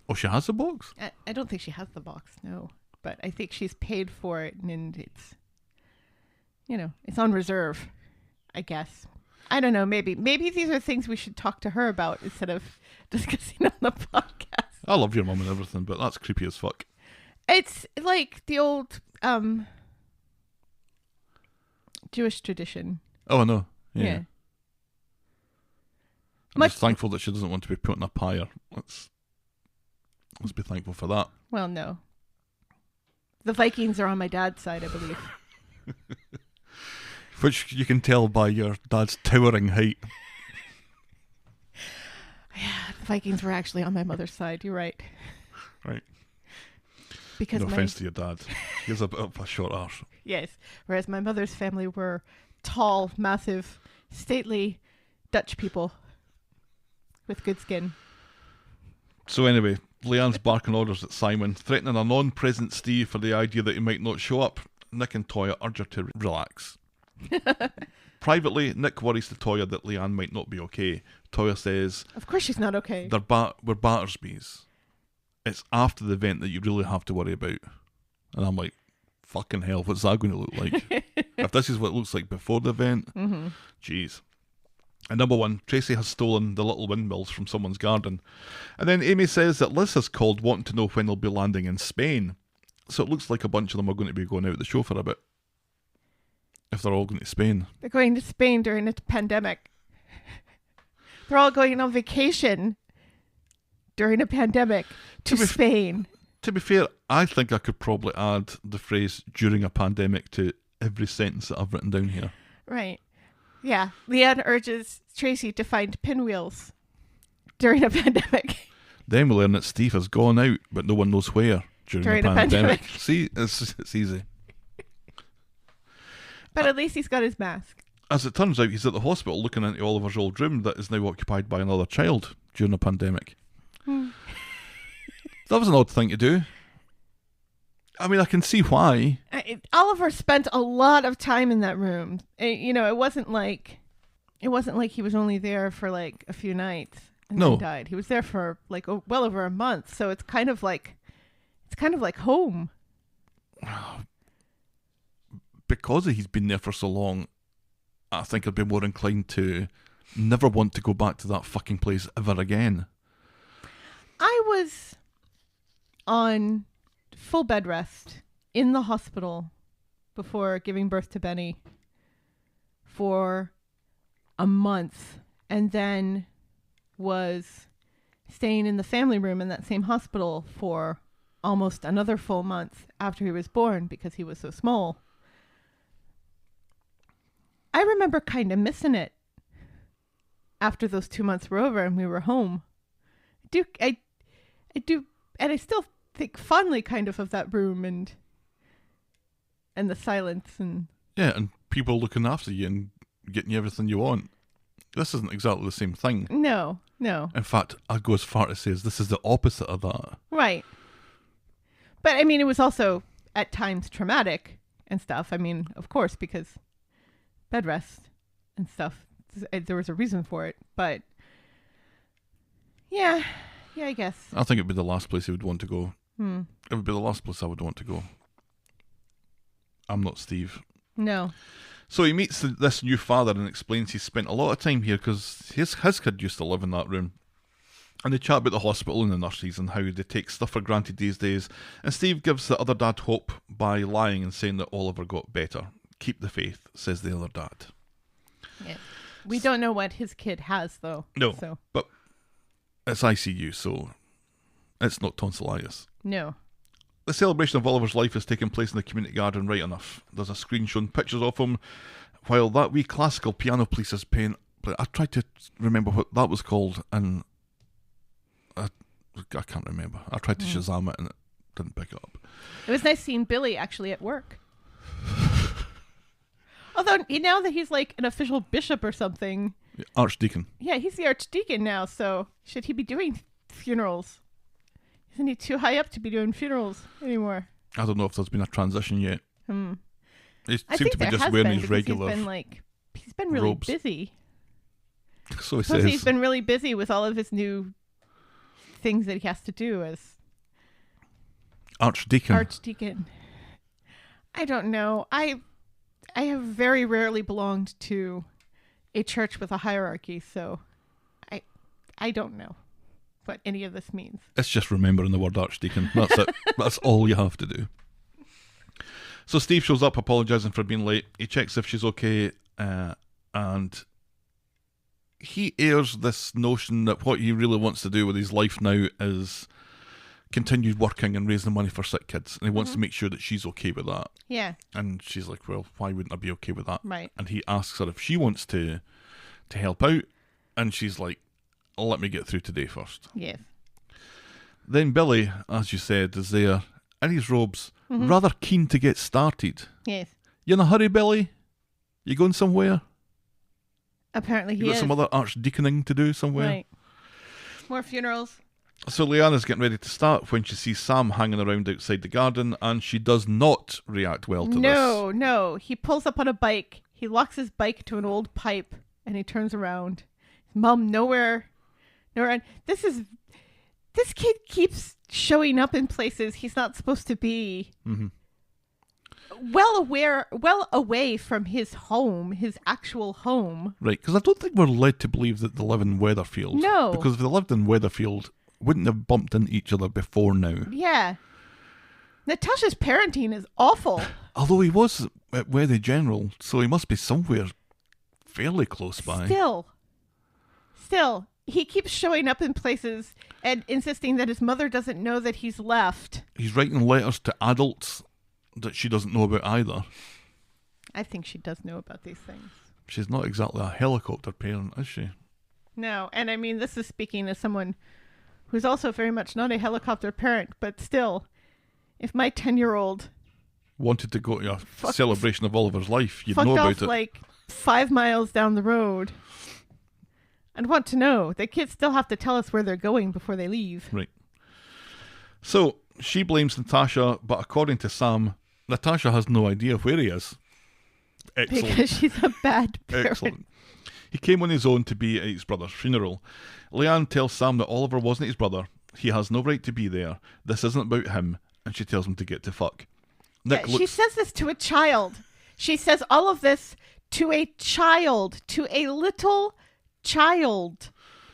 Oh, she has the box? I don't think she has the box, no. But I think she's paid for it and it's, it's on reserve, I guess. I don't know, maybe these are things we should talk to her about instead of discussing on the podcast. I love your mum and everything, but that's creepy as fuck. It's like the old... Jewish tradition. Oh, I know. Yeah. I'm Much just thankful that she doesn't want to be put in a pyre. Let's be thankful for that. Well, no. The Vikings are on my dad's side, I believe. Which you can tell by your dad's towering height. Yeah, the Vikings were actually on my mother's side. You're right. Right. Because no offense to your dad. He has a bit of a short arse. Yes. Whereas my mother's family were tall, massive, stately Dutch people with good skin. So anyway, Leanne's barking orders at Simon, threatening a non-present Steve for the idea that he might not show up. Nick and Toya urge her to relax. Privately, Nick worries to Toya that Leanne might not be okay. Toya says, of course she's not okay. We're Battersby's. It's after the event that you really have to worry about. And I'm like, fucking hell, what's that going to look like? If this is what it looks like before the event, jeez. And number one, Tracy has stolen the little windmills from someone's garden. And then Amy says that Liz has called wanting to know when they'll be landing in Spain. So it looks like a bunch of them are going to be going out the show for a bit. If they're all going to Spain. They're going to Spain during a pandemic. They're all going on vacation during a pandemic to Spain. To be fair, I think I could probably add the phrase during a pandemic to every sentence that I've written down here. Right. Yeah. Leanne urges Tracy to find pinwheels during a pandemic. Then we learn that Steve has gone out, but no one knows where during a pandemic. See, it's easy. But at least he's got his mask. As it turns out, he's at the hospital looking into Oliver's old room that is now occupied by another child during a pandemic. That was an odd thing to do. I mean, I can see why. Oliver spent a lot of time in that room. It wasn't like he was only there for like a few nights and then died. He was there for like well over a month. So it's kind of like home. Because he's been there for so long, I think I'd be more inclined to never want to go back to that fucking place ever again. I was on full bed rest in the hospital before giving birth to Benny for a month, and then was staying in the family room in that same hospital for almost another full month after he was born because he was so small. I remember kind of missing it after those 2 months were over and we were home. I do, and I still think fondly kind of that room and the silence and people looking after you and getting you everything you want. This isn't exactly the same thing. No. In fact, I'd go as far to say this is the opposite of that. Right. But I mean, it was also at times traumatic and stuff. I mean, of course, because bed rest and stuff. There was a reason for it, but yeah, I guess. I think it'd be the last place he would want to go. It would be the last place I would want to go. I'm not Steve. No. So he meets this new father and explains he's spent a lot of time here because his kid used to live in that room. And they chat about the hospital and the nurses and how they take stuff for granted these days. And Steve gives the other dad hope by lying and saying that Oliver got better. Keep the faith, says the other dad. Yeah. We don't know what his kid has, though. No, so. But it's ICU, so it's not tonsillitis. No. The celebration of Oliver's life is taking place in the community garden, right enough. There's a screen showing pictures of him, while that wee classical piano piece is playing. I tried to remember what that was called, and I can't remember. I tried to Shazam it, and it didn't pick it up. It was nice seeing Billy actually at work. Although now that he's like an official bishop or something. Archdeacon. Yeah, he's the archdeacon now, so should he be doing funerals? Isn't he too high up to be doing funerals anymore? I don't know if there's been a transition yet. He I seemed to be just wearing his regular he's been really robes. busy. So he says. He's been really busy with all of his new things that he has to do as Archdeacon. I don't know. I have very rarely belonged to a church with a hierarchy, so I don't know what any of this means. It's just remembering the word archdeacon. That's it. That's all you have to do. So Steve shows up apologising for being late. He checks if she's okay, and he airs this notion that what he really wants to do with his life now is continue working and raising money for sick kids, and he wants to make sure that she's okay with that. Yeah. And she's like, well, why wouldn't I be okay with that? Right. And he asks her if she wants to help out, and she's like, let me get through today first. Yes. Then Billy, as you said, is there in his robes, rather keen to get started. Yes. You in a hurry, Billy? You going somewhere? Apparently he You got is. some other archdeaconing to do somewhere? Right. More funerals. So Leanne is getting ready to start when she sees Sam hanging around outside the garden, and she does not react well to this. No. He pulls up on a bike. He locks his bike to an old pipe, and he turns around. His mom nowhere. This kid keeps showing up in places he's not supposed to be. Well away from his home, his actual home. Right, because I don't think we're led to believe that they live in Weatherfield. No. Because if they lived in Weatherfield, wouldn't have bumped into each other before now. Yeah. Natasha's parenting is awful. Although he was at Weather General, so he must be somewhere fairly close by. Still. he keeps showing up in places and insisting that his mother doesn't know that he's left. He's writing letters to adults that she doesn't know about either. I think she does know about these things. She's not exactly a helicopter parent, is she? No, and I mean, this is speaking as someone who's also very much not a helicopter parent, but still, if my 10-year-old Wanted to go to a celebration of Oliver's life, you'd fucked know off about it. like 5 miles down the road, I'd want to know. The kids still have to tell us where they're going before they leave. Right. So, she blames Natasha, but according to Sam, Natasha has no idea where he is. Excellent. Because she's a bad parent. Excellent. He came on his own to be at his brother's funeral. Leanne tells Sam that Oliver wasn't his brother. He has no right to be there. This isn't about him. And she tells him to get to fuck. Nick She says this to a child. She says all of this to a child, to a little child.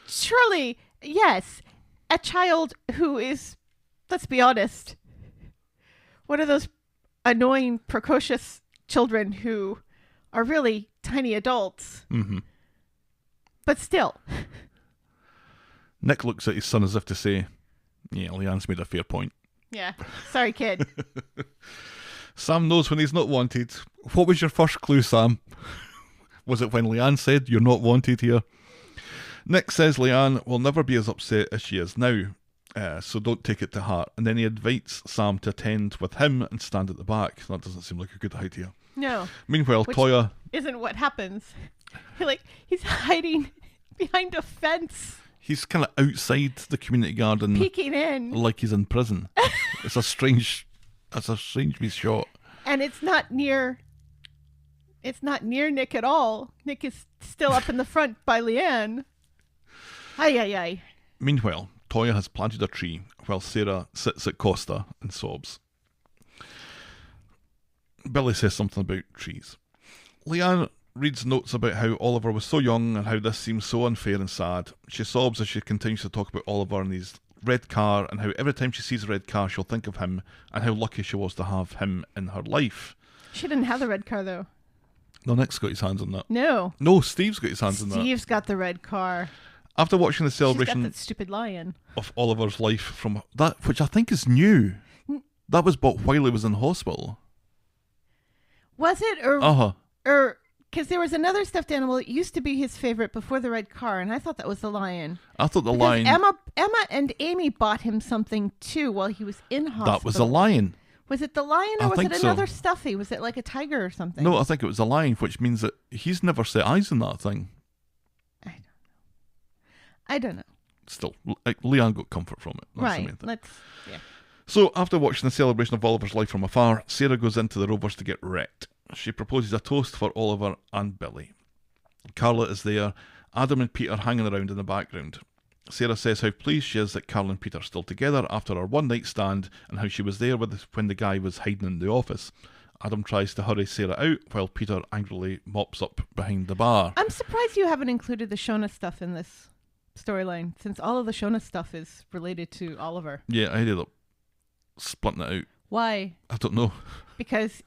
Surely, yes, a child who is, let's be honest, one of those annoying, precocious children who are really tiny adults. Mm-hmm. But still. Nick looks at his son as if to say, yeah, Leanne's made a fair point. Yeah. Sorry, kid. Sam knows when he's not wanted. What was your first clue, Sam? Was it when Leanne said, you're not wanted here? Nick says Leanne will never be as upset as she is now, so don't take it to heart. And then he invites Sam to attend with him and stand at the back. That doesn't seem like a good idea. No. Meanwhile, Which Toya... isn't what happens. He's hiding behind a fence, He's kind of outside the community garden, peeking in. like he's in prison. It's a strange wee shot. And it's not near Nick at all. Nick is still up in the front by Leanne. Ay. Meanwhile, Toya has planted a tree while Sarah sits at Costa and sobs. Billy says something about trees. Leanne reads notes about how Oliver was so young and how this seems so unfair and sad. She sobs as she continues to talk about Oliver and his red car and how every time she sees a red car she'll think of him and how lucky she was to have him in her life. She didn't have the red car, though. No, Nick's got his hands on that. No, Steve's got his hands on that. Steve's got the red car. After watching the She's got celebration that stupid lion. of Oliver's life from that, which I think is new. That was bought while he was in hospital. Was it? Or because there was another stuffed animal that used to be his favorite before the red car, and I thought that was the lion. I thought the Because lion... Emma and Amy bought him something too while he was in hospital. That was a lion. Was it the lion or I was think it so. another stuffy? Was it like a tiger or something? No, I think it was a lion, which means that he's never set eyes on that thing. I don't know. Still, Leanne got comfort from it. That's the main Right. thing. So, after watching the celebration of Oliver's life from afar, Sarah goes into the Rovers to get wrecked. She proposes a toast for Oliver and Billy. Carla is there, Adam and Peter hanging around in the background. Sarah says how pleased she is that Carla and Peter are still together after our one-night stand and how she was there when the guy was hiding in the office. Adam tries to hurry Sarah out while Peter angrily mops up behind the bar. I'm surprised you haven't included the Shona stuff in this storyline, since all of the Shona stuff is related to Oliver. Yeah, I ended up splitting it out. Why? I don't know. Because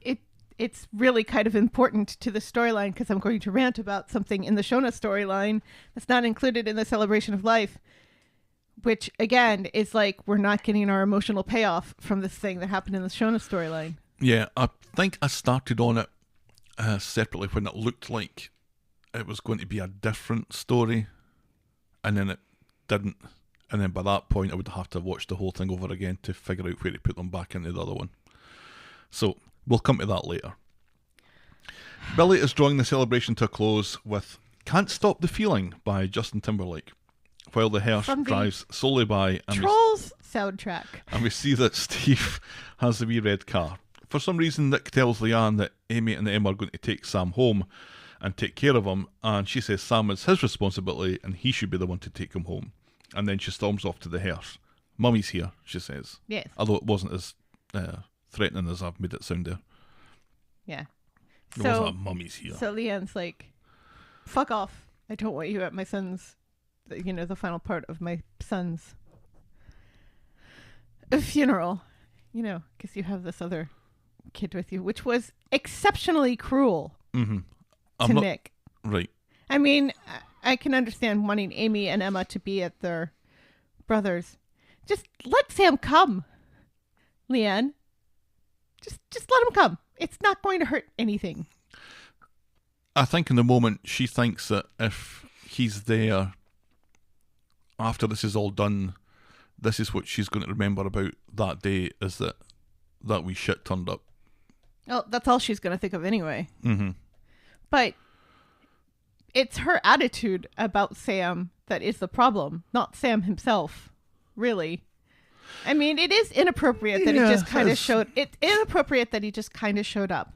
it's really kind of important to the storyline, because I'm going to rant about something in the Shona storyline that's not included in the Celebration of Life, which, again, is like we're not getting our emotional payoff from this thing that happened in the Shona storyline. Yeah, I think I started on it separately when it looked like it was going to be a different story, and then it didn't. And then by that point, I would have to watch the whole thing over again to figure out where to put them back into the other one. So, we'll come to that later. Billy is drawing the celebration to a close with Can't Stop the Feeling by Justin Timberlake, while the hearse drives slowly by and Trolls soundtrack. we see that Steve has the wee red car. For some reason, Nick tells Leanne that Amy and Emma are going to take Sam home and take care of him, and she says Sam is his responsibility and he should be the one to take him home. And then she storms off to the hearse. Mummy's here, she says. Yes. Although it wasn't as threatening as I've made it sound there. Yeah. It wasn't a mummy's here. So Leanne's like, fuck off. I don't want you at my son's, the final part of my son's funeral. Because you have this other kid with you, which was exceptionally cruel to Nick. Right. I mean, I can understand wanting Amy and Emma to be at their brother's. Just let Sam come, Leanne. Just let him come. It's not going to hurt anything. I think in the moment she thinks that if he's there after this is all done, this is what she's going to remember about that day, is that wee shit turned up. Well, that's all she's going to think of anyway. Mm-hmm. But it's her attitude about Sam that is the problem, not Sam himself, really. I mean, it is inappropriate that he just kind of showed. It's inappropriate that he just kind of showed up.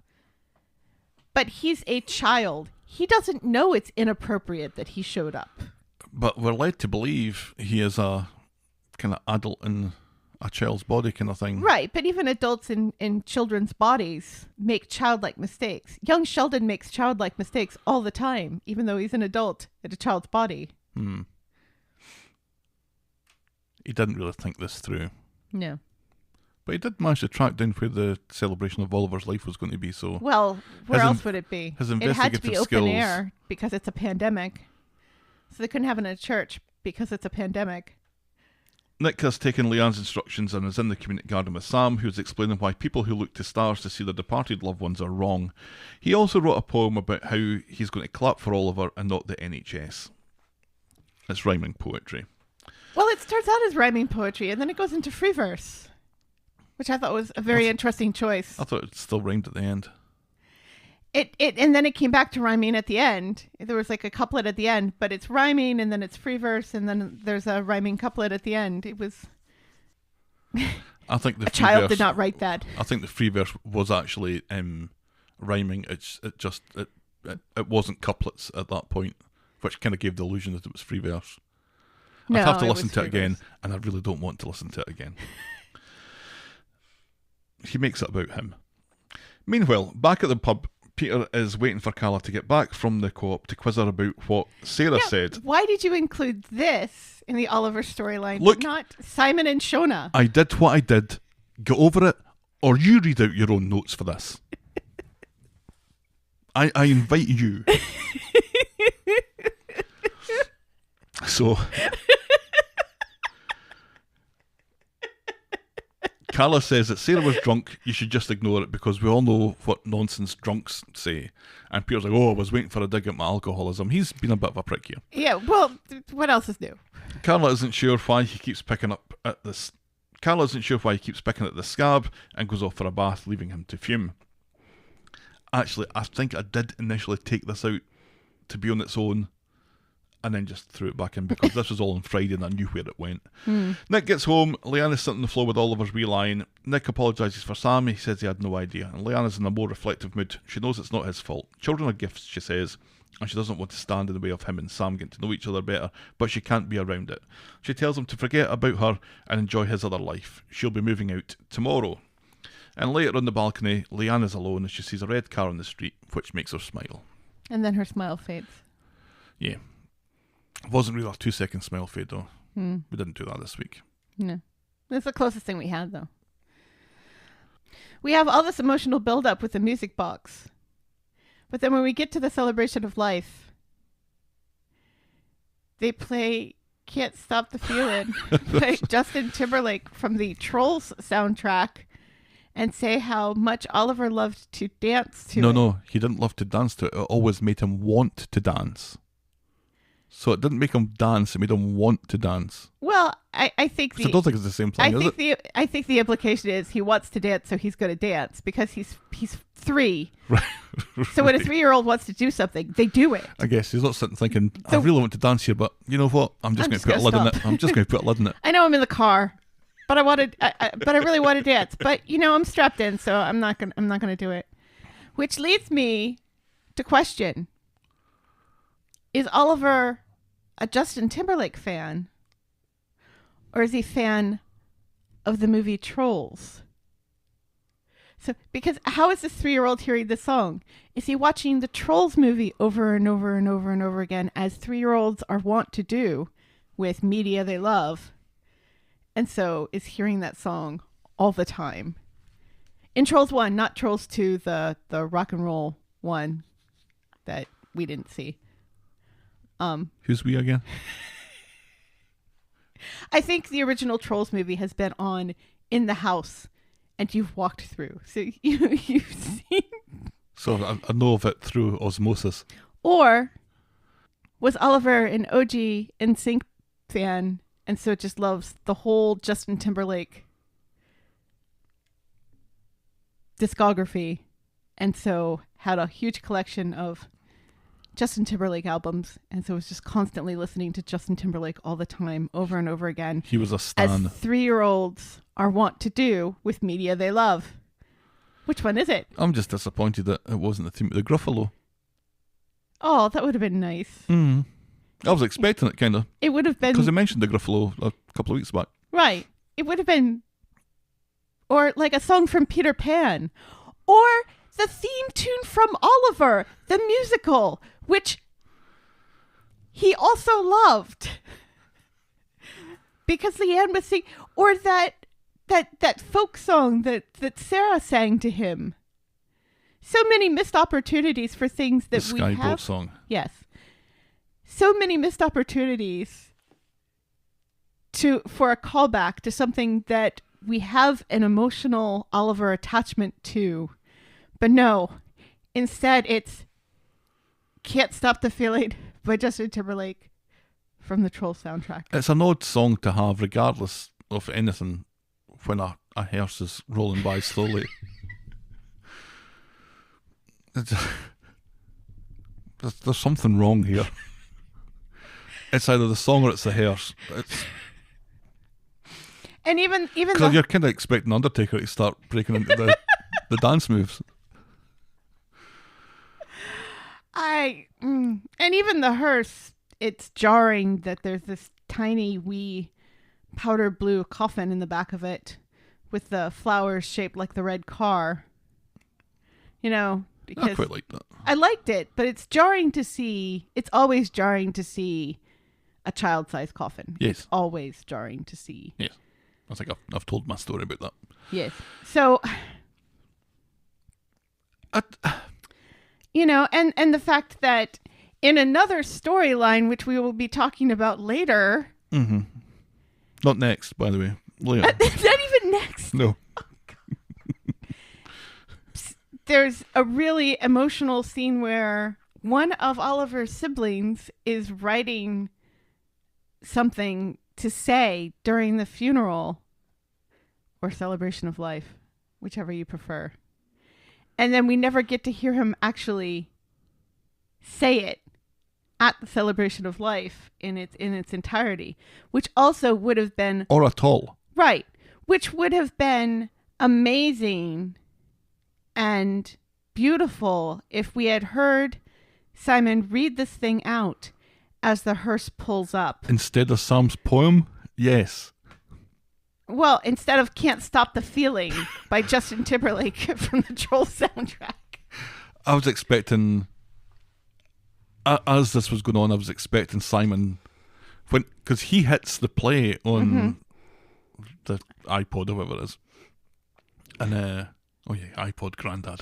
But he's a child. He doesn't know it's inappropriate that he showed up. But we're led to believe he is a kind of adult in a child's body kind of thing. Right, but even adults in children's bodies make childlike mistakes. Young Sheldon makes childlike mistakes all the time, even though he's an adult in a child's body. He didn't really think this through. No. But he did manage to track down where the celebration of Oliver's life was going to be, so... Well, where else would it be? His It had to be investigative open skills... air because it's a pandemic. So they couldn't have it in a church because it's a pandemic. Nick has taken Leanne's instructions and is in the community garden with Sam, who's explaining why people who look to stars to see their departed loved ones are wrong. He also wrote a poem about how he's going to clap for Oliver and not the NHS. It's rhyming poetry. Well, it starts out as rhyming poetry, and then it goes into free verse, which I thought was a very interesting choice. I thought it still rhymed at the end. And then it came back to rhyming at the end. There was like a couplet at the end, but it's rhyming, and then it's free verse, and then there's a rhyming couplet at the end. It was... I think the a child did not write that. I think the free verse was actually rhyming. It wasn't couplets at that point, which kind of gave the illusion that it was free verse. No, I'd have to listen to it free again, verse. and I really don't want to listen to it again. He makes it about him. Meanwhile, back at the pub, Peter is waiting for Carla to get back from the co-op to quiz her about what Sarah said. Why did you include this in the Oliver storyline, Look, but not Simon and Shona? I did what I did. Get over it, or you read out your own notes for this. I invite you. So... Carla says that Sarah was drunk, you should just ignore it because we all know what nonsense drunks say. And Peter's like, oh, I was waiting for a dig at my alcoholism. He's been a bit of a prick here. Yeah, well, what else is new? Carla isn't sure why he keeps picking at the scab and goes off for a bath, leaving him to fume. Actually, I think I did initially take this out to be on its own and then just threw it back in because this was all on Friday and I knew where it went. Nick gets home. Leanne is sitting on the floor with Oliver's wee line. Nick apologises for Sam. He says he had no idea. And Leanne is in a more reflective mood. She knows it's not his fault. Children are gifts, she says, and she doesn't want to stand in the way of him and Sam getting to know each other better, but she can't be around it. She tells him to forget about her and enjoy his other life. She'll be moving out tomorrow. And later on the balcony, Leanne is alone and she sees a red car on the street, which makes her smile. And then her smile fades. Yeah. It wasn't really a 2-second smile fade, though. We didn't do that this week. No. That's the closest thing we had, though. We have all this emotional build-up with the music box. But then when we get to the celebration of life, they play Can't Stop the Feeling by Justin Timberlake from the Trolls soundtrack and say how much Oliver loved to dance to it. No, he didn't love to dance to it. It always made him want to dance. So it didn't make him dance, it made him want to dance. Well, I think I don't think it's the same thing, is it? I think the implication is he wants to dance, so he's going to dance because he's 3. Right. So when a 3-year-old wants to do something, they do it. I guess he's not sitting thinking, I really want to dance here, but you know what? I'm just going to put a lid in it. I'm just going to put a lid in it. I know I'm in the car, but I really want to dance. But I'm strapped in, so I'm not going to do it. Which leads me to question: is Oliver a Justin Timberlake fan, or is he a fan of the movie Trolls? So, because how is this 3-year-old hearing the song? Is he watching the Trolls movie over and over and over and over again, as 3-year-olds are wont to do with media they love, and so is hearing that song all the time? In Trolls 1, not Trolls 2, the rock and roll one that we didn't see. Who's we again? I think the original Trolls movie has been on in the house, and you've walked through, so you've seen. So I know of it through osmosis. Or was Oliver an OG NSYNC fan, and so just loves the whole Justin Timberlake discography, and so had a huge collection of Justin Timberlake albums, and so was just constantly listening to Justin Timberlake all the time, over and over again. He was a stan. As 3-year-olds are wont to do with media they love. Which one is it? I'm just disappointed that it wasn't the theme of the Gruffalo. Oh, that would have been nice. I was expecting it, kind of. It would have been... Because they mentioned the Gruffalo a couple of weeks back. Right. It would have been... Or like a song from Peter Pan. Or the theme tune from Oliver, the musical, which he also loved. Because Leanne was singing... Or that folk song that Sarah sang to him. So many missed opportunities for things that we have. The Skyboat song. Yes. So many missed opportunities for a callback to something that we have an emotional Oliver attachment to. But no, instead it's Can't Stop the Feeling by Justin Timberlake from the Troll soundtrack. It's an odd song to have regardless of anything when a hearse is rolling by slowly. There's something wrong here. It's either the song or it's the hearse. And even because you're kind of expecting Undertaker to start breaking into the dance moves. And even the hearse, it's jarring that there's this tiny wee powder blue coffin in the back of it with the flowers shaped like the red car. You know, because I quite like that. I liked it, but it's jarring to see. It's always jarring to see a child-sized coffin. Yes. It's always jarring to see. Yes. I think I've told my story about that. Yes. So, you know, and the fact that in another storyline, which we will be talking about later. Mm-hmm. Not next, by the way. Later. Not even next. No. There's a really emotional scene where one of Oliver's siblings is writing something to say during the funeral or celebration of life, whichever you prefer. And then we never get to hear him actually say it at the celebration of life in its entirety, which also would have been... Or at all. Right. Which would have been amazing and beautiful if we had heard Simon read this thing out as the hearse pulls up. Instead of Sam's poem, yes. Well, instead of Can't Stop the Feeling by Justin Timberlake from the Troll soundtrack. I was expecting, as this was going on, I was expecting Simon, because he hits the play on the iPod or whatever it is. And, oh yeah, iPod granddad.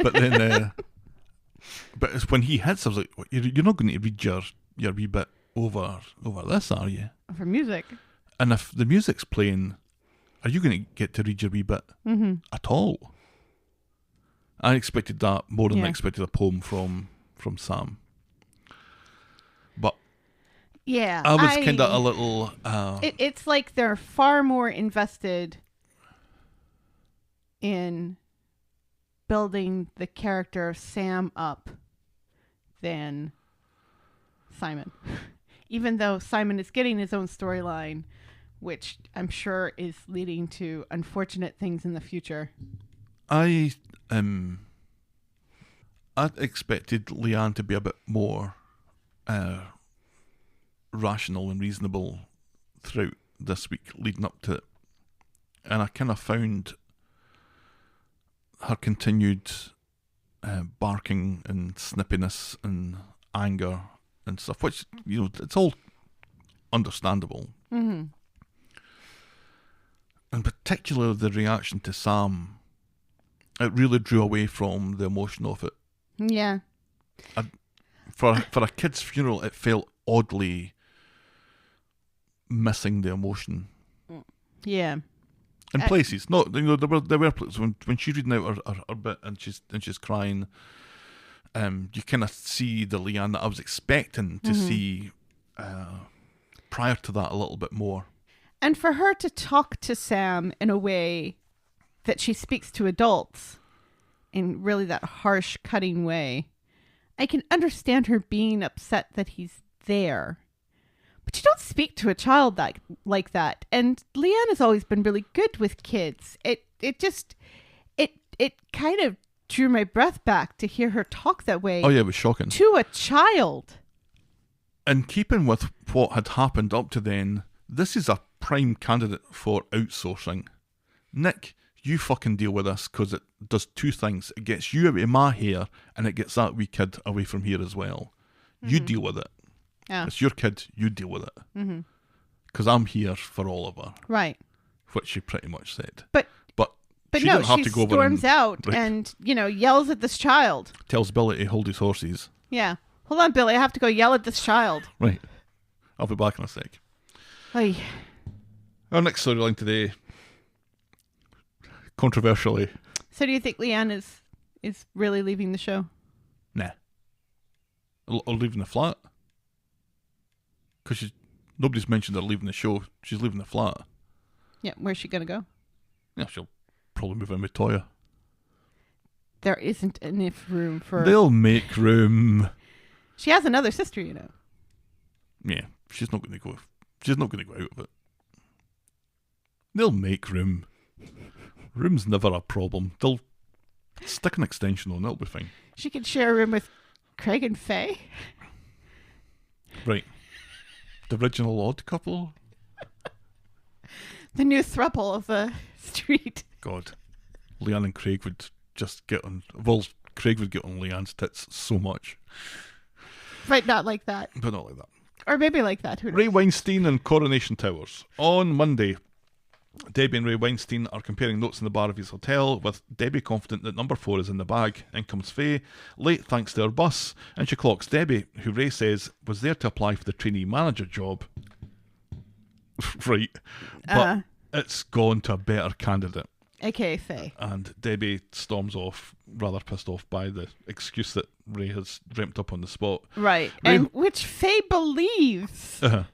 But then, but it's when he hits, I was like, you're not going to read your wee bit over this, are you? For music. And if the music's playing, are you going to get to read your wee bit at all? I expected that more than I expected a poem from Sam. But yeah, I was kind of a little... it's like they're far more invested in building the character of Sam up than Simon. Even though Simon is getting his own storyline, which I'm sure is leading to unfortunate things in the future. I expected Leanne to be a bit more rational and reasonable throughout this week leading up to it. And I kind of found her continued barking and snippiness and anger and stuff, which, you know, it's all understandable. Mm-hmm. And particularly the reaction to Sam, it really drew away from the emotion of it. Yeah. for a kid's funeral, it felt oddly missing the emotion. Yeah. In places, no, there were places when she's reading out her bit and she's crying. You kind of see the Leanne that I was expecting to see prior to that a little bit more. And for her to talk to Sam in a way that she speaks to adults, in really that harsh, cutting way, I can understand her being upset that he's there. But you don't speak to a child like that. And Leanne has always been really good with kids. It kind of drew my breath back to hear her talk that way. Oh yeah, it was shocking. To a child. In keeping with what had happened up to then, this is a prime candidate for outsourcing. Nick, you fucking deal with this, because it does two things. It gets you out of my hair, and it gets that wee kid away from here as well. You deal with it. Yeah. It's your kid, you deal with it. Because I'm here for all of her. Right. Which she pretty much said. But she no, didn't have she to go over storms and, out right, and, yells at this child. tells Billy to hold his horses. Yeah. Hold on, Billy. I have to go yell at this child. Right. I'll be back in a sec. Oy. Our next storyline today, controversially, So do you think Leanne is really leaving the show? nah. Or leaving the flat. Because nobody's mentioned her leaving the show. She's leaving the flat. Yeah. Where's she going to go? Yeah, she'll probably move in with Toya. There isn't enough room for... They'll make room. She has another sister, Yeah, she's not going to go. She's not going to go out of it. They'll make room. Room's never a problem. They'll stick an extension on. It'll be fine. She could share a room with Craig and Faye. Right. The original odd couple. The new throuple of the street. God, Leanne and Craig would just get on. Well, Craig would get on Leanne's tits so much, Right, not like that. but not like that. Or maybe like that. Who knows? Ray Weinstein and Coronation Towers. On Monday, Debbie and Ray Weinstein are comparing notes in the bar of his hotel, with Debbie confident that number 4 is in the bag. In comes Faye, late thanks to her bus, and she clocks Debbie, who Ray says was there to apply for the trainee manager job. Right. But it's gone to a better candidate. AKA Faye. And Debbie storms off, rather pissed off by the excuse that Ray has dreamt up on the spot. Right. Ray- And which Faye believes. Not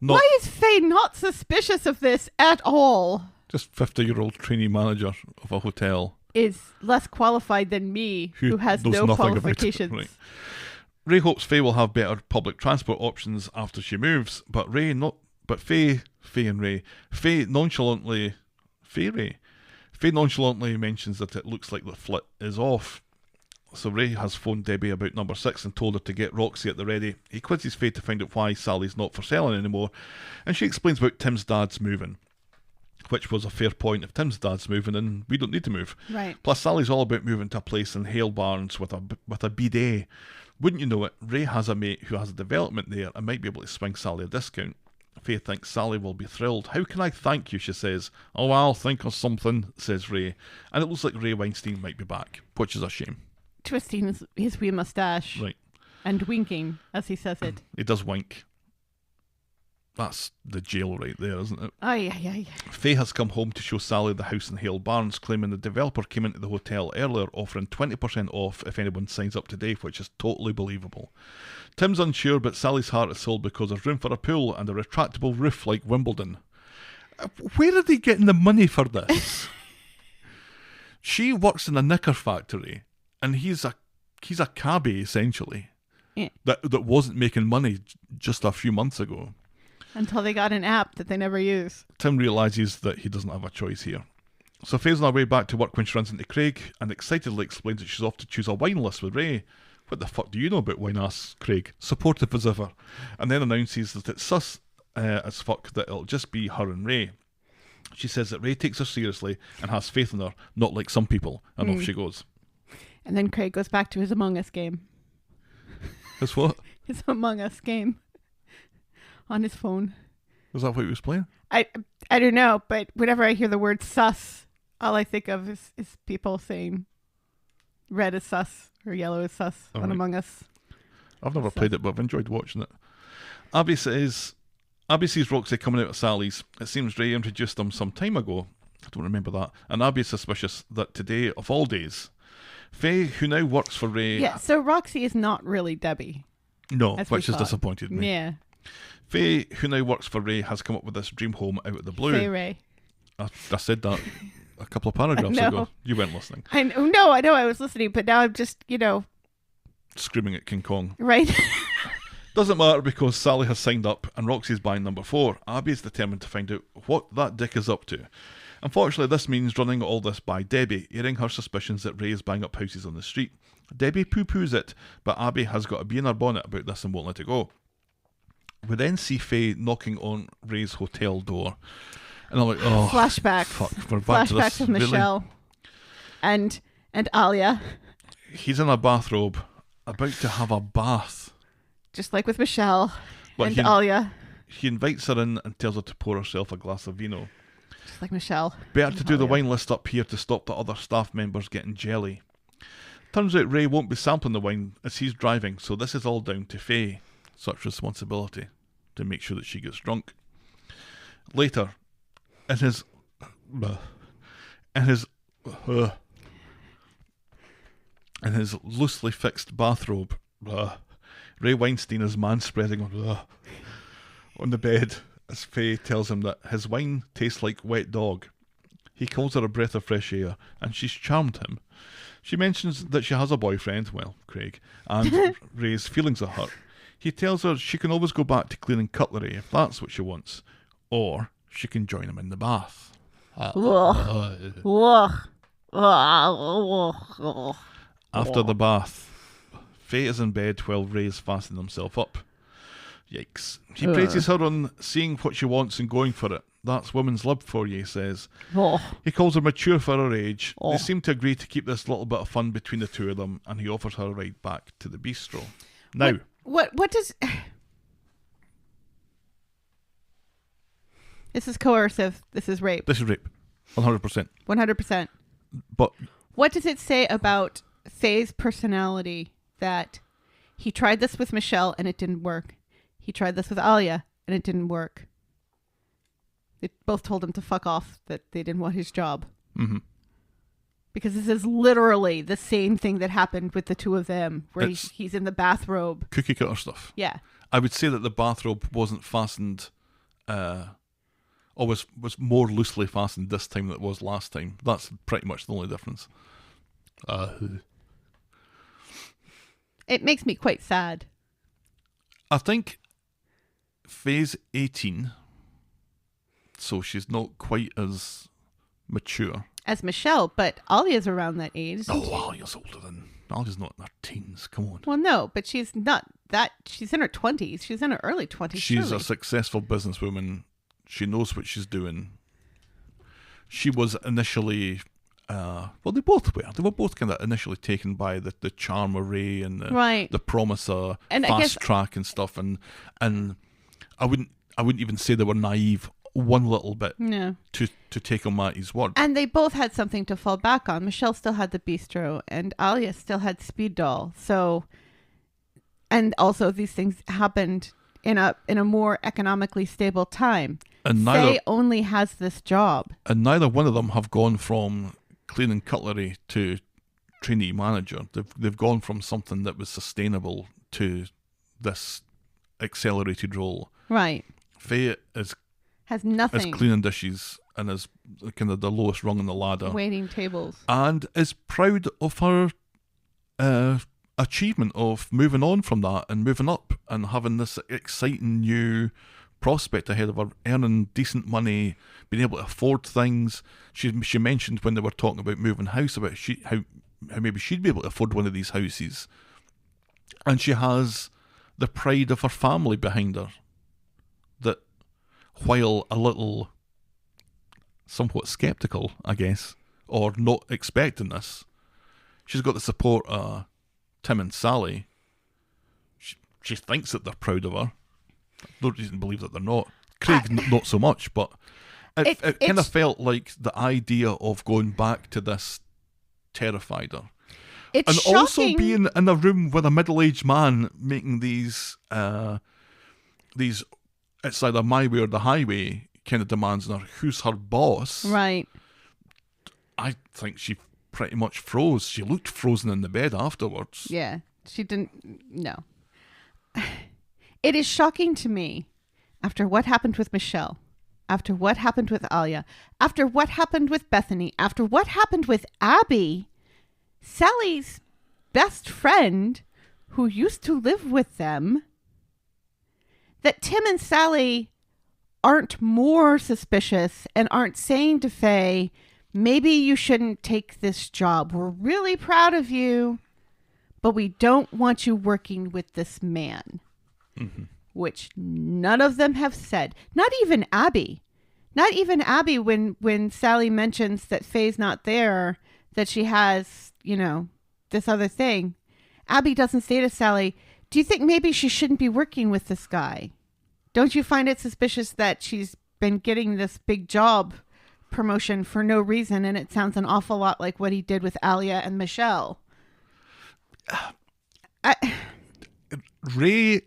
Why is Faye not suspicious of this at all? just 50-year-old trainee manager of a hotel. Is less qualified than me, who has knows no nothing about it. qualifications. Right. Ray hopes Faye will have better public transport options after she moves, but Faye nonchalantly mentions that it looks like the flit is off. So Ray has phoned Debbie about number 6 and told her to get Roxy at the ready. He quizzes Faye to find out why Sally's not for selling anymore, and she explains about Tim's dad's moving, which was a fair point. If Tim's dad's moving, then we don't need to move. Right. Plus, Sally's all about moving to a place in Hale Barnes with a bidet. Wouldn't you know it, Ray has a mate who has a development there and might be able to swing Sally a discount. Faye thinks Sally will be thrilled. How can I thank you, she says. Oh, I'll think of something, says Ray. And it looks like Ray Weinstein might be back, which is a shame. Twisting his wee moustache. Right. And winking as he says it. He does wink. That's the jail right there, isn't it? Oh, yeah. Faye has come home to show Sally the house in Hale Barnes, claiming the developer came into the hotel earlier, offering 20% off if anyone signs up today, which is totally believable. Tim's unsure, but Sally's heart is sold because there's room for a pool and a retractable roof like Wimbledon. Where are they getting the money for this? She works in a Knicker Factory, and he's a cabbie, essentially. Yeah. That wasn't making money just a few months ago. Until they got an app that they never use. Tim realises that he doesn't have a choice here. So Faye's on her way back to work when she runs into Craig and excitedly explains that she's off to choose a wine list with Ray. What the fuck do you know about wine, asks Craig, supportive as ever, and then announces that it's sus as fuck that it'll just be her and Ray. She says that Ray takes her seriously and has faith in her, not like some people, and off she goes. And then Craig goes back to his Among Us game. His what? His Among Us game. On his phone. Was that what he was playing? I don't know, but whenever I hear the word sus, all I think of is people saying red is sus or yellow is sus on right. Among Us. I've never played it, but I've enjoyed watching it. Abby sees Roxy coming out of Sally's. It seems Ray introduced them some time ago. I don't remember that. And Abby is suspicious that today, of all days, Faye, who now works for Ray... Yeah, so Roxy is not really Debbie. No, as which we has thought. disappointed me. Yeah. Faye, who now works for Ray, has come up with this dream home out of the blue. Faye Ray. I said that a couple of paragraphs ago. You weren't listening. I know I was listening, but now I'm just, Screaming at King Kong. right? Doesn't matter because Sally has signed up and Roxy's buying number 4. Abby's determined to find out what that dick is up to. Unfortunately, this means running all this by Debbie, airing her suspicions that Ray is buying up houses on the street. Debbie poo-poos it, but Abby has got a bee in her bonnet about this and won't let it go. We then see Faye knocking on Ray's hotel door. And I'm like, oh, Flashbacks. fuck, we're back to this. Flashbacks of Michelle and Alia. He's in a bathrobe, about to have a bath. Just like with Michelle But and Alia. He invites her in and tells her to pour herself a glass of vino. Just like Michelle. Better to do the Alia. wine list up here to stop the other staff members getting jelly. Turns out Ray won't be sampling the wine as he's driving, so this is all down to Faye. Such responsibility to make sure that she gets drunk. Later, in his loosely fixed bathrobe, Ray Weinstein is manspreading on the bed as Faye tells him that his wine tastes like wet dog. He calls her a breath of fresh air, and she's charmed him. She mentions that she has a boyfriend, well, Craig, and Ray's feelings are hurt. He tells her she can always go back to cleaning cutlery if that's what she wants, or she can join him in the bath. After the bath, Faye is in bed while Ray's fastening himself up. Yikes. He praises her on seeing what she wants and going for it. That's woman's love for you, he says. He calls her mature for her age. They seem to agree to keep this little bit of fun between the two of them, and he offers her a ride back to the bistro. Now... What does... This is coercive. This is rape. This is rape. 100%. 100%. But... What does it say about Faye's personality that he tried this with Michelle and it didn't work? He tried this with Alia and it didn't work. They both told him to fuck off, that they didn't want his job. Mm-hmm. Because this is literally the same thing that happened with the two of them, where he's in the bathrobe. Cookie cutter stuff. Yeah. I would say that the bathrobe wasn't fastened, or was more loosely fastened this time than it was last time. That's pretty much the only difference. It makes me quite sad. I think Faye's 18, so she's not quite as mature as Michelle, but Alia's around that age. Alia's older than... Alia's not in her teens, come on. Well, no, but she's not that... She's in her 20s. She's in her early 20s, She's surely. a successful businesswoman. She knows what she's doing. She was initially... well, they both were. They were both kind of initially taken by the charm of Ray and the promise of fast track and stuff. And I wouldn't even say they were naive one little bit to take him at his word. And they both had something to fall back on. Michelle still had the bistro and Alia still had Speed Doll. So, and also these things happened in a more economically stable time. And Faye only has this job. And neither one of them have gone from cleaning cutlery to trainee manager. They've gone from something that was sustainable to this accelerated role. Right. Faye has nothing. Is cleaning dishes and is kind of the lowest rung on the ladder. Waiting tables. And is proud of her achievement of moving on from that and moving up and having this exciting new prospect ahead of her, earning decent money, being able to afford things. She mentioned when they were talking about moving house about how maybe she'd be able to afford one of these houses. And she has the pride of her family behind her. That while a little somewhat sceptical, I guess, or not expecting this, she's got the support of Tim and Sally. She thinks that they're proud of her. No reason to believe that they're not. Craig, not so much, but it kind of felt like the idea of going back to this terrified her. It's and shocking. also being in a room with a middle-aged man making these it's either my way or the highway kind of demands on her. Who's her boss? Right. I think she pretty much froze. She looked frozen in the bed afterwards. Yeah. She didn't. No. It is shocking to me, after what happened with Michelle, after what happened with Alia, after what happened with Bethany, after what happened with Abby, Sally's best friend, who used to live with them, that Tim and Sally aren't more suspicious and aren't saying to Faye, maybe you shouldn't take this job. We're really proud of you, but we don't want you working with this man. Mm-hmm. Which none of them have said. Not even Abby. Not even Abby when Sally mentions that Faye's not there, that she has, this other thing. Abby doesn't say to Sally, do you think maybe she shouldn't be working with this guy? Don't you find it suspicious that she's been getting this big job promotion for no reason, and it sounds an awful lot like what he did with Alia and Michelle? Ray,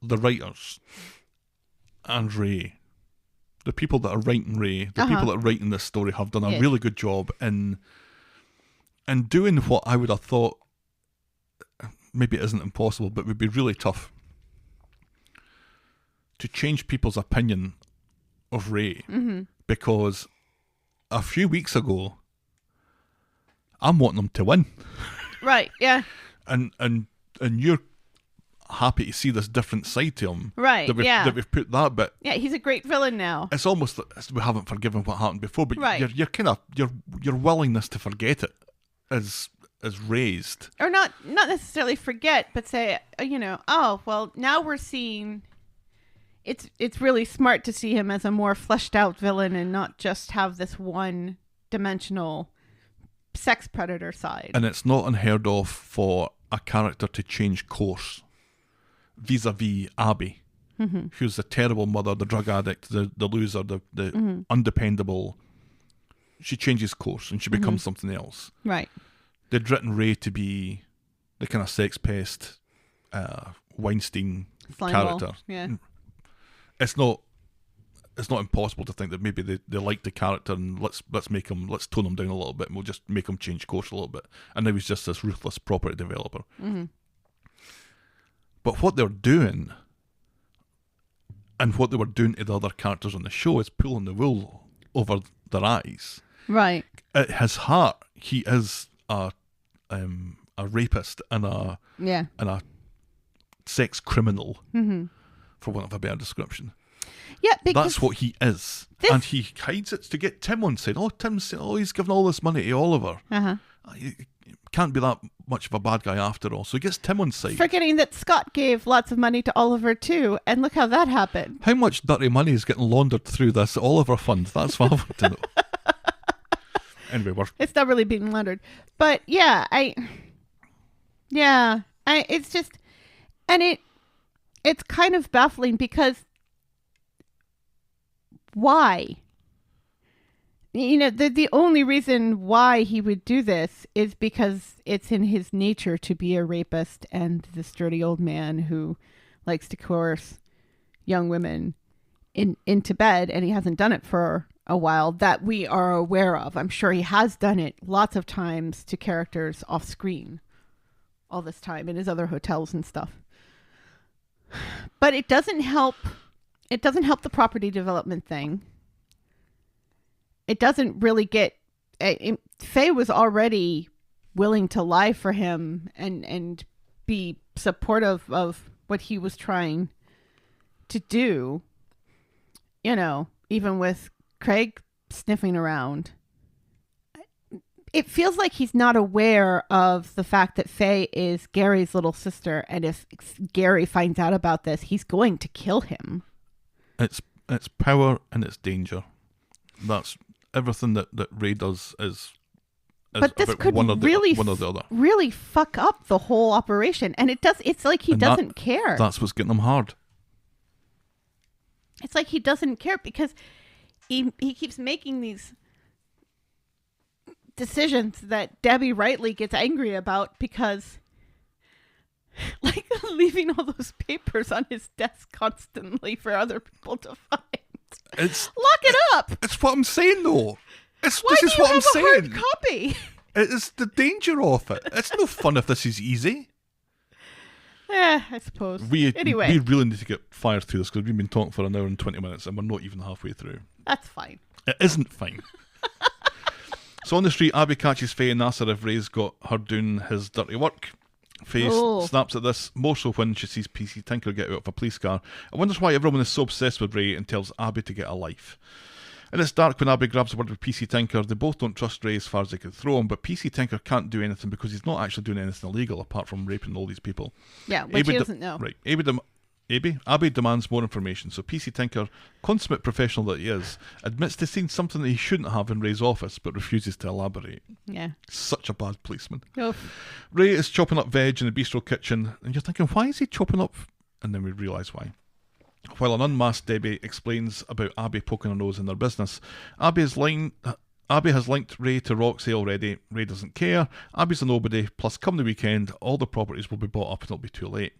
the writers, and Ray, the people that are writing Ray, the people that are writing this story have done a really good job in doing what I would have thought, maybe it isn't impossible, but would be really tough, to change people's opinion of Ray. Mm-hmm. Because a few weeks ago, I'm wanting him to win. Right, yeah. And you're happy to see this different side to him. Right, that we've put that bit. Yeah, he's a great villain now. It's almost like we haven't forgiven what happened before, but right. your willingness to forget it is raised. Or not necessarily forget, but say, oh, well, now we're seeing... It's really smart to see him as a more fleshed out villain and not just have this one-dimensional sex predator side. And it's not unheard of for a character to change course vis-a-vis Abby, mm-hmm. who's the terrible mother, the drug addict, the loser, the mm-hmm. undependable. She changes course and she becomes mm-hmm. something else. Right. They'd written Ray to be the kind of sex pest, Weinstein Slime character. Ball. Yeah. It's not impossible to think that maybe they like the character and let's tone him down a little bit and we'll just make him change course a little bit. And now he's just this ruthless property developer. Mm-hmm. But what they're doing and what they were doing to the other characters on the show is pulling the wool over their eyes. Right. At his heart, he is a rapist and a sex criminal. Mm-hmm. For want of a better description. Yeah, because that's what he is. And he hides it to get Tim on side. Oh, Tim's saying, he's giving all this money to Oliver. Uh-huh. He can't be that much of a bad guy after all. So he gets Tim on side. Forgetting that Scott gave lots of money to Oliver too, and look how that happened. How much dirty money is getting laundered through this Oliver fund? That's what I want to know. Anyway, it's not really being laundered. But it's just, and it's kind of baffling because why? The only reason why he would do this is because it's in his nature to be a rapist and this dirty old man who likes to coerce young women into bed, and he hasn't done it for a while that we are aware of. I'm sure he has done it lots of times to characters off screen all this time in his other hotels and stuff. But it doesn't help. It doesn't help the property development thing. It doesn't really get... Faye was already willing to lie for him and be supportive of what he was trying to do. Even with Craig sniffing around. It feels like he's not aware of the fact that Faye is Gary's little sister, and if Gary finds out about this, he's going to kill him. It's power and it's danger. That's everything that Ray does is but this could one or the other. Really fuck up the whole operation, and it does. It's like he doesn't care. That's what's getting him hard. It's like he doesn't care because he keeps making these decisions that Debbie rightly gets angry about because, like, leaving all those papers on his desk constantly for other people to find. Lock it up. It's what I'm saying, though. Why this do is you what I'm have a saying. hard copy? It is the danger of it. It's no fun if this is easy. I suppose. Anyway. We really need to get fired through this because we've been talking for an hour and 20 minutes and we're not even halfway through. That's fine. It isn't fine. So on the street, Abby catches Faye and asks her if Ray's got her doing his dirty work. Faye snaps at this, more so when she sees PC Tinker get out of a police car and wonders why everyone is so obsessed with Ray and tells Abby to get a life. And it's dark when Abby grabs a word with PC Tinker. They both don't trust Ray as far as they could throw him, but PC Tinker can't do anything because he's not actually doing anything illegal apart from raping all these people. Yeah, which he doesn't know. Right. Abby demands more information, so PC Tinker, consummate professional that he is, admits to seeing something that he shouldn't have in Ray's office, but refuses to elaborate. Yeah. Such a bad policeman. Oh. Ray is chopping up veg in the bistro kitchen, and you're thinking, why is he chopping up? And then we realise why. While an unmasked Debbie explains about Abby poking her nose in their business, Abby has linked Ray to Roxy already. Ray doesn't care. Abby's a nobody, plus come the weekend, all the properties will be bought up and it'll be too late.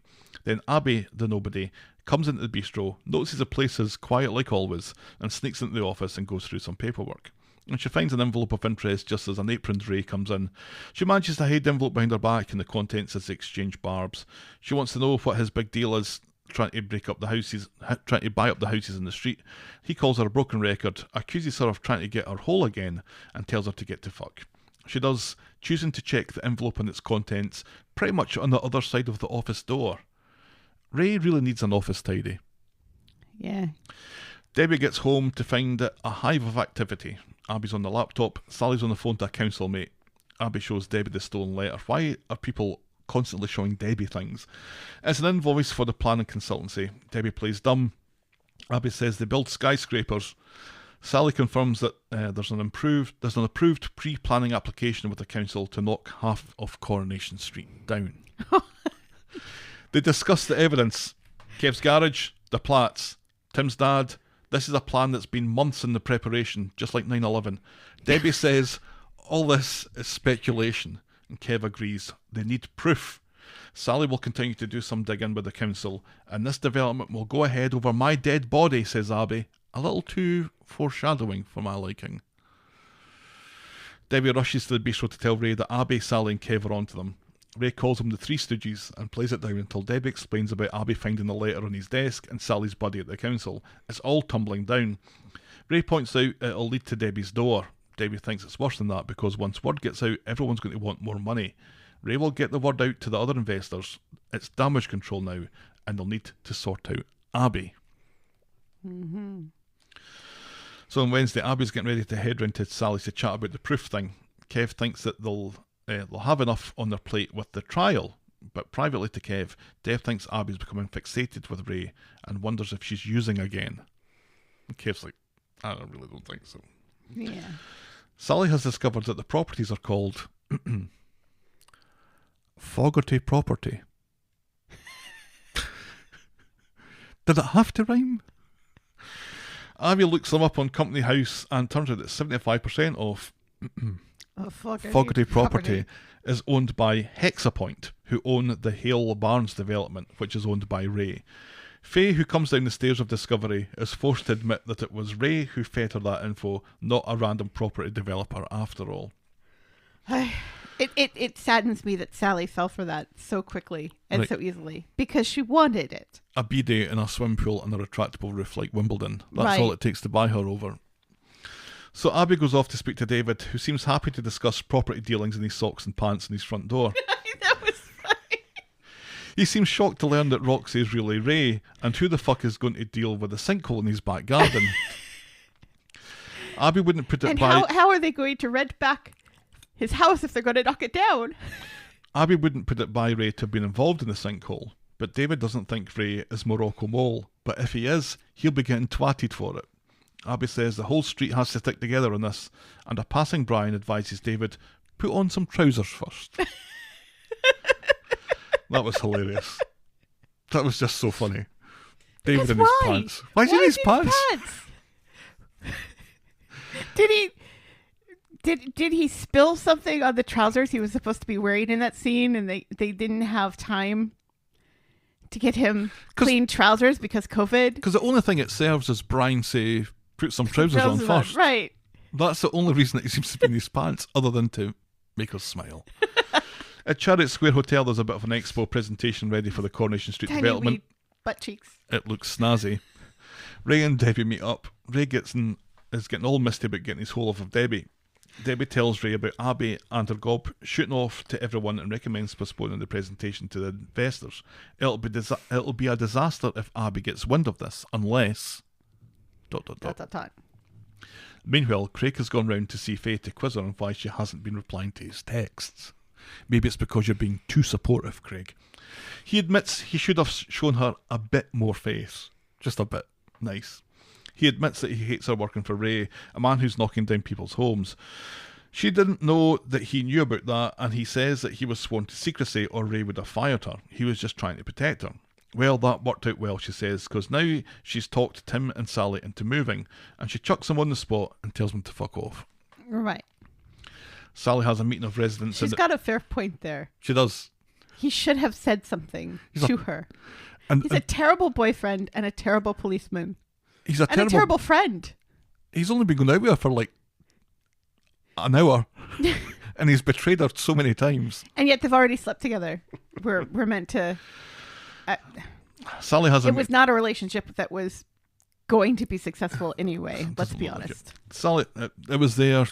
Then Abby, the nobody, comes into the bistro, notices the place is quiet like always, and sneaks into the office and goes through some paperwork. And she finds an envelope of interest just as an aproned Ray comes in. She manages to hide the envelope behind her back, and the contents as they exchange barbs. She wants to know what his big deal is, trying to buy up the houses in the street. He calls her a broken record, accuses her of trying to get her whole again, and tells her to get to fuck. She does, choosing to check the envelope and its contents pretty much on the other side of the office door. Ray really needs an office tidy. Yeah. Debbie gets home to find it a hive of activity. Abby's on the laptop, Sally's on the phone to a council mate. Abby shows Debbie the stolen letter. Why are people constantly showing Debbie things? It's an invoice for the planning consultancy. Debbie plays dumb. Abby says they build skyscrapers. Sally confirms that there's an approved pre-planning application with the council to knock half of Coronation Street down. They discuss the evidence. Kev's garage, the Platts, Tim's dad. This is a plan that's been months in the preparation, just like 9/11. Debbie says all this is speculation, and Kev agrees. They need proof. Sally will continue to do some digging with the council, and this development will go ahead over my dead body, says Abby. A little too foreshadowing for my liking. Debbie rushes to the bistro to tell Ray that Abby, Sally and Kev are onto them. Ray calls them the Three Stooges and plays it down until Debbie explains about Abby finding the letter on his desk and Sally's buddy at the council. It's all tumbling down. Ray points out it'll lead to Debbie's door. Debbie thinks it's worse than that because once word gets out, everyone's going to want more money. Ray will get the word out to the other investors. It's damage control now, and they'll need to sort out Abby. Mm-hmm. So on Wednesday, Abby's getting ready to head round to Sally's to chat about the proof thing. Kev thinks that they'll have enough on their plate with the trial, but privately to Kev, Deb thinks Abby's becoming fixated with Ray and wonders if she's using again. And Kev's like, I really don't think so. Yeah. Sally has discovered that the properties are called Fogarty Property. Did it have to rhyme? Abby looks them up on Company House and turns out that 75% of Fogarty Property is owned by Hexapoint, who own the Hale Barnes development, which is owned by Ray. Faye, who comes down the stairs of discovery, is forced to admit that it was Ray who fed her that info, not a random property developer after all. It saddens me that Sally fell for that so quickly and so easily, because she wanted it. A bidet in a swimming pool and a retractable roof like Wimbledon. That's all it takes to buy her over. So Abby goes off to speak to David, who seems happy to discuss property dealings in his socks and pants in his front door. That was funny. He seems shocked to learn that Roxy is really Ray, and who the fuck is going to deal with the sinkhole in his back garden? Abby wouldn't put it and by... how are they going to rent back his house if they're going to knock it down? Abby wouldn't put it by Ray to have been involved in the sinkhole, but David doesn't think Ray is Morocco Mole, but if he is, he'll be getting twatted for it. Abby says the whole street has to stick together on this, and a passing Brian advises David, put on some trousers first. That was hilarious. That was just so funny. David in his pants. Why is he in his pants? Did Did he spill something on the trousers he was supposed to be wearing in that scene, and they didn't have time to get him clean trousers because COVID? Because the only thing it serves is Brian say, put some trousers on first. Right. That's the only reason that he seems to be in these pants, other than to make us smile. At Chariot Square Hotel, there's a bit of an expo presentation ready for the Coronation Street Tiny development. wee butt cheeks. It looks snazzy. Ray and Debbie meet up. Ray is getting all misty about getting his hold of Debbie. Debbie tells Ray about Abby and her gob shooting off to everyone and recommends postponing the presentation to the investors. It'll be a disaster if Abby gets wind of this, unless... ... Meanwhile, Craig has gone round to see Faye to quiz her on why she hasn't been replying to his texts. Maybe it's because you're being too supportive, Craig. He admits he should have shown her a bit more face. Just a bit. Nice. He admits that he hates her working for Ray, a man who's knocking down people's homes. She didn't know that he knew about that, and he says that he was sworn to secrecy or Ray would have fired her. He was just trying to protect her. Well, that worked out well, she says, because now she's talked Tim and Sally into moving, and she chucks them on the spot and tells them to fuck off. Right. Sally has a meeting of residents. She's got a fair point there. She does. He should have said something to her. He's a terrible boyfriend and a terrible policeman. He's a terrible friend. He's only been going out with her for like an hour. And he's betrayed her so many times. And yet they've already slept together. We're meant to... Sally has It was not a relationship that was going to be successful anyway, let's be honest. Sally, it was there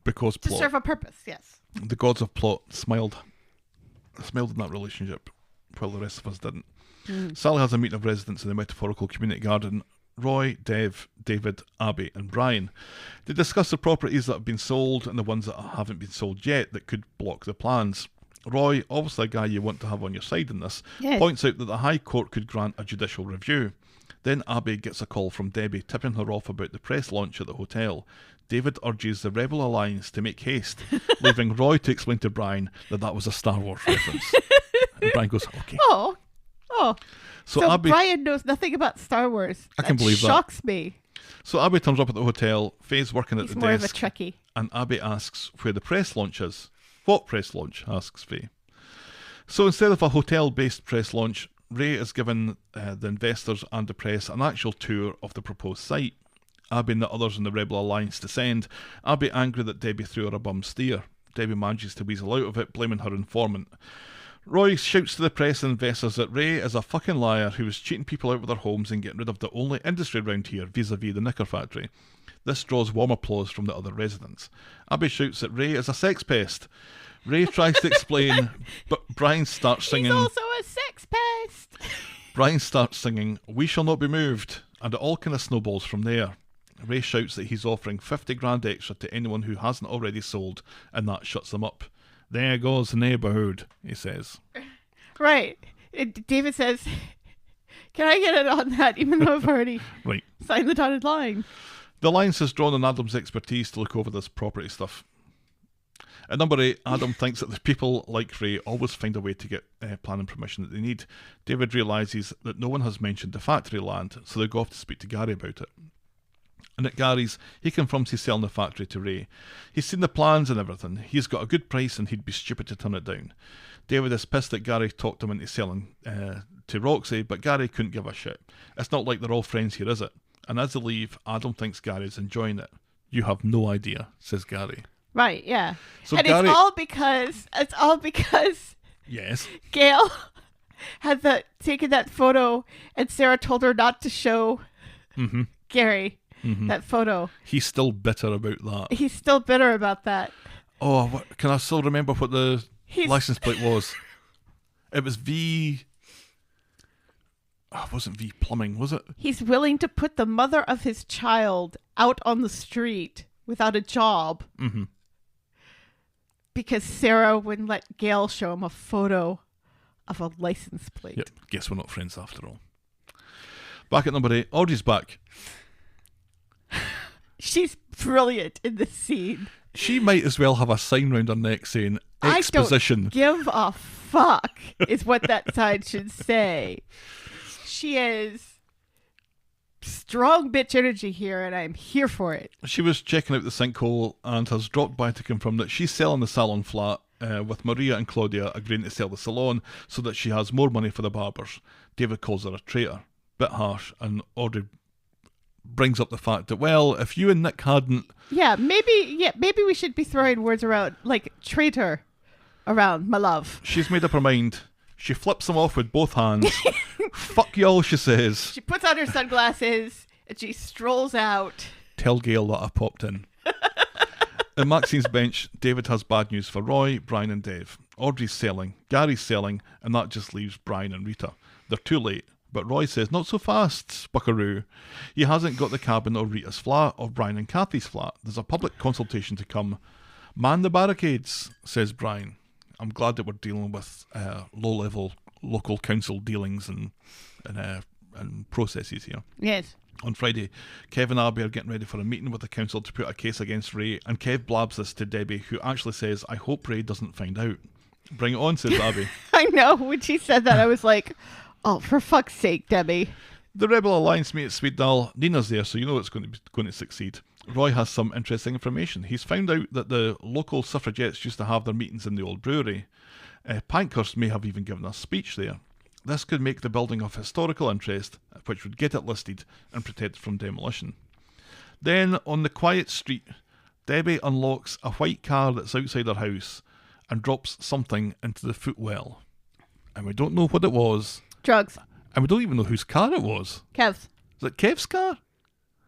because to plot. serve a purpose, yes. The gods of plot smiled in that relationship, while the rest of us didn't. Sally has a meeting of residents in the metaphorical community garden. Roy, Dev, David, Abby and Brian. They discuss the properties that have been sold and the ones that haven't been sold yet that could block the plans. Roy, obviously a guy you want to have on your side in this, points out that the High Court could grant a judicial review. Then Abby gets a call from Debbie tipping her off about the press launch at the hotel. David urges the Rebel Alliance to make haste, leaving Roy to explain to Brian that was a Star Wars reference. And Brian goes, okay. Oh. So Abby, Brian knows nothing about Star Wars. I can believe that. Shocks me. So Abby turns up at the hotel. Faye's working at He's the more desk. of a Trekkie. And Abby asks where the press launch is. What press launch? Asks Faye. So instead of a hotel-based press launch, Ray is given the investors and the press an actual tour of the proposed site. Abby and the others in the Rebel Alliance descend. Abby angry that Debbie threw her a bum steer. Debbie manages to weasel out of it, blaming her informant. Roy shouts to the press and investors that Ray is a fucking liar who was cheating people out of their homes and getting rid of the only industry around here vis-a-vis the Knicker Factory. This draws warm applause from the other residents. Abby shouts that Ray is a sex pest. Ray tries to explain, but Brian starts singing... He's also a sex pest! Brian starts singing, "We Shall Not Be Moved," and it all kind of snowballs from there. Ray shouts that he's offering 50 grand extra to anyone who hasn't already sold, and that shuts them up. "There goes the neighbourhood," he says. Right. David says, "Can I get it on that, even though I've already signed the dotted line?" The Alliance has drawn on Adam's expertise to look over this property stuff. At number 8, Adam thinks that the people like Ray always find a way to get planning permission that they need. David realises that no one has mentioned the factory land, so they go off to speak to Gary about it. And at Gary's, he confirms he's selling the factory to Ray. He's seen the plans and everything. He's got a good price and he'd be stupid to turn it down. David is pissed that Gary talked him into selling to Roxy, but Gary couldn't give a shit. It's not like they're all friends here, is it? And as they leave, Adam thinks Gary's enjoying it. "You have no idea," says Gary. Right, yeah. So and Gary, it's all because yes, Gail had taken that photo and Sarah told her not to show Gary that photo. He's still bitter about that. He's still bitter about that. Oh, can I still remember what the license plate was? It was V... Oh, it wasn't V Plumbing, was it? He's willing to put the mother of his child out on the street without a job because Sarah wouldn't let Gail show him a photo of a license plate. Yep, guess we're not friends after all. Back at number 8, Audrey's back. She's brilliant in this scene. She might as well have a sign round her neck saying exposition. I don't give a fuck is what that sign should say. She is strong bitch energy here, and I'm here for it. She was checking out the sinkhole and has dropped by to confirm that she's selling the salon flat, with Maria and Claudia agreeing to sell the salon so that she has more money for the barbers. David calls her a traitor. Bit harsh, and Audrey brings up the fact that, well, if you and Nick hadn't... Maybe we should be throwing words around, like traitor around, my love. She's made up her mind. She flips them off with both hands. Fuck y'all, she says. She puts on her sunglasses and she strolls out. Tell Gail that I popped in. At Maxine's bench, David has bad news for Roy, Brian and Dev. Audrey's selling, Gary's selling, and that just leaves Brian and Rita. They're too late, but Roy says, not so fast, buckaroo. He hasn't got the cabin or Rita's flat or Brian and Kathy's flat. There's a public consultation to come. Man the barricades, says Brian. I'm glad that we're dealing with low-level local council dealings and processes here. Yes. On Friday, Kev and Abby are getting ready for a meeting with the council to put a case against Ray, and Kev blabs this to Debbie, who actually says, I hope Ray doesn't find out. Bring it on, says Abby. I know, when she said that, I was like, oh, for fuck's sake, Debbie. The Rebel Alliance meet at Swedal. Nina's there, so you know it's going to succeed. Roy has some interesting information. He's found out that the local suffragettes used to have their meetings in the old brewery. Pankhurst may have even given a speech there. This could make the building of historical interest, which would get it listed and protected from demolition. Then, on the quiet street, Debbie unlocks a white car that's outside her house and drops something into the footwell. And we don't know what it was. Drugs. And we don't even know whose car it was. Kev's. Is it Kev's car?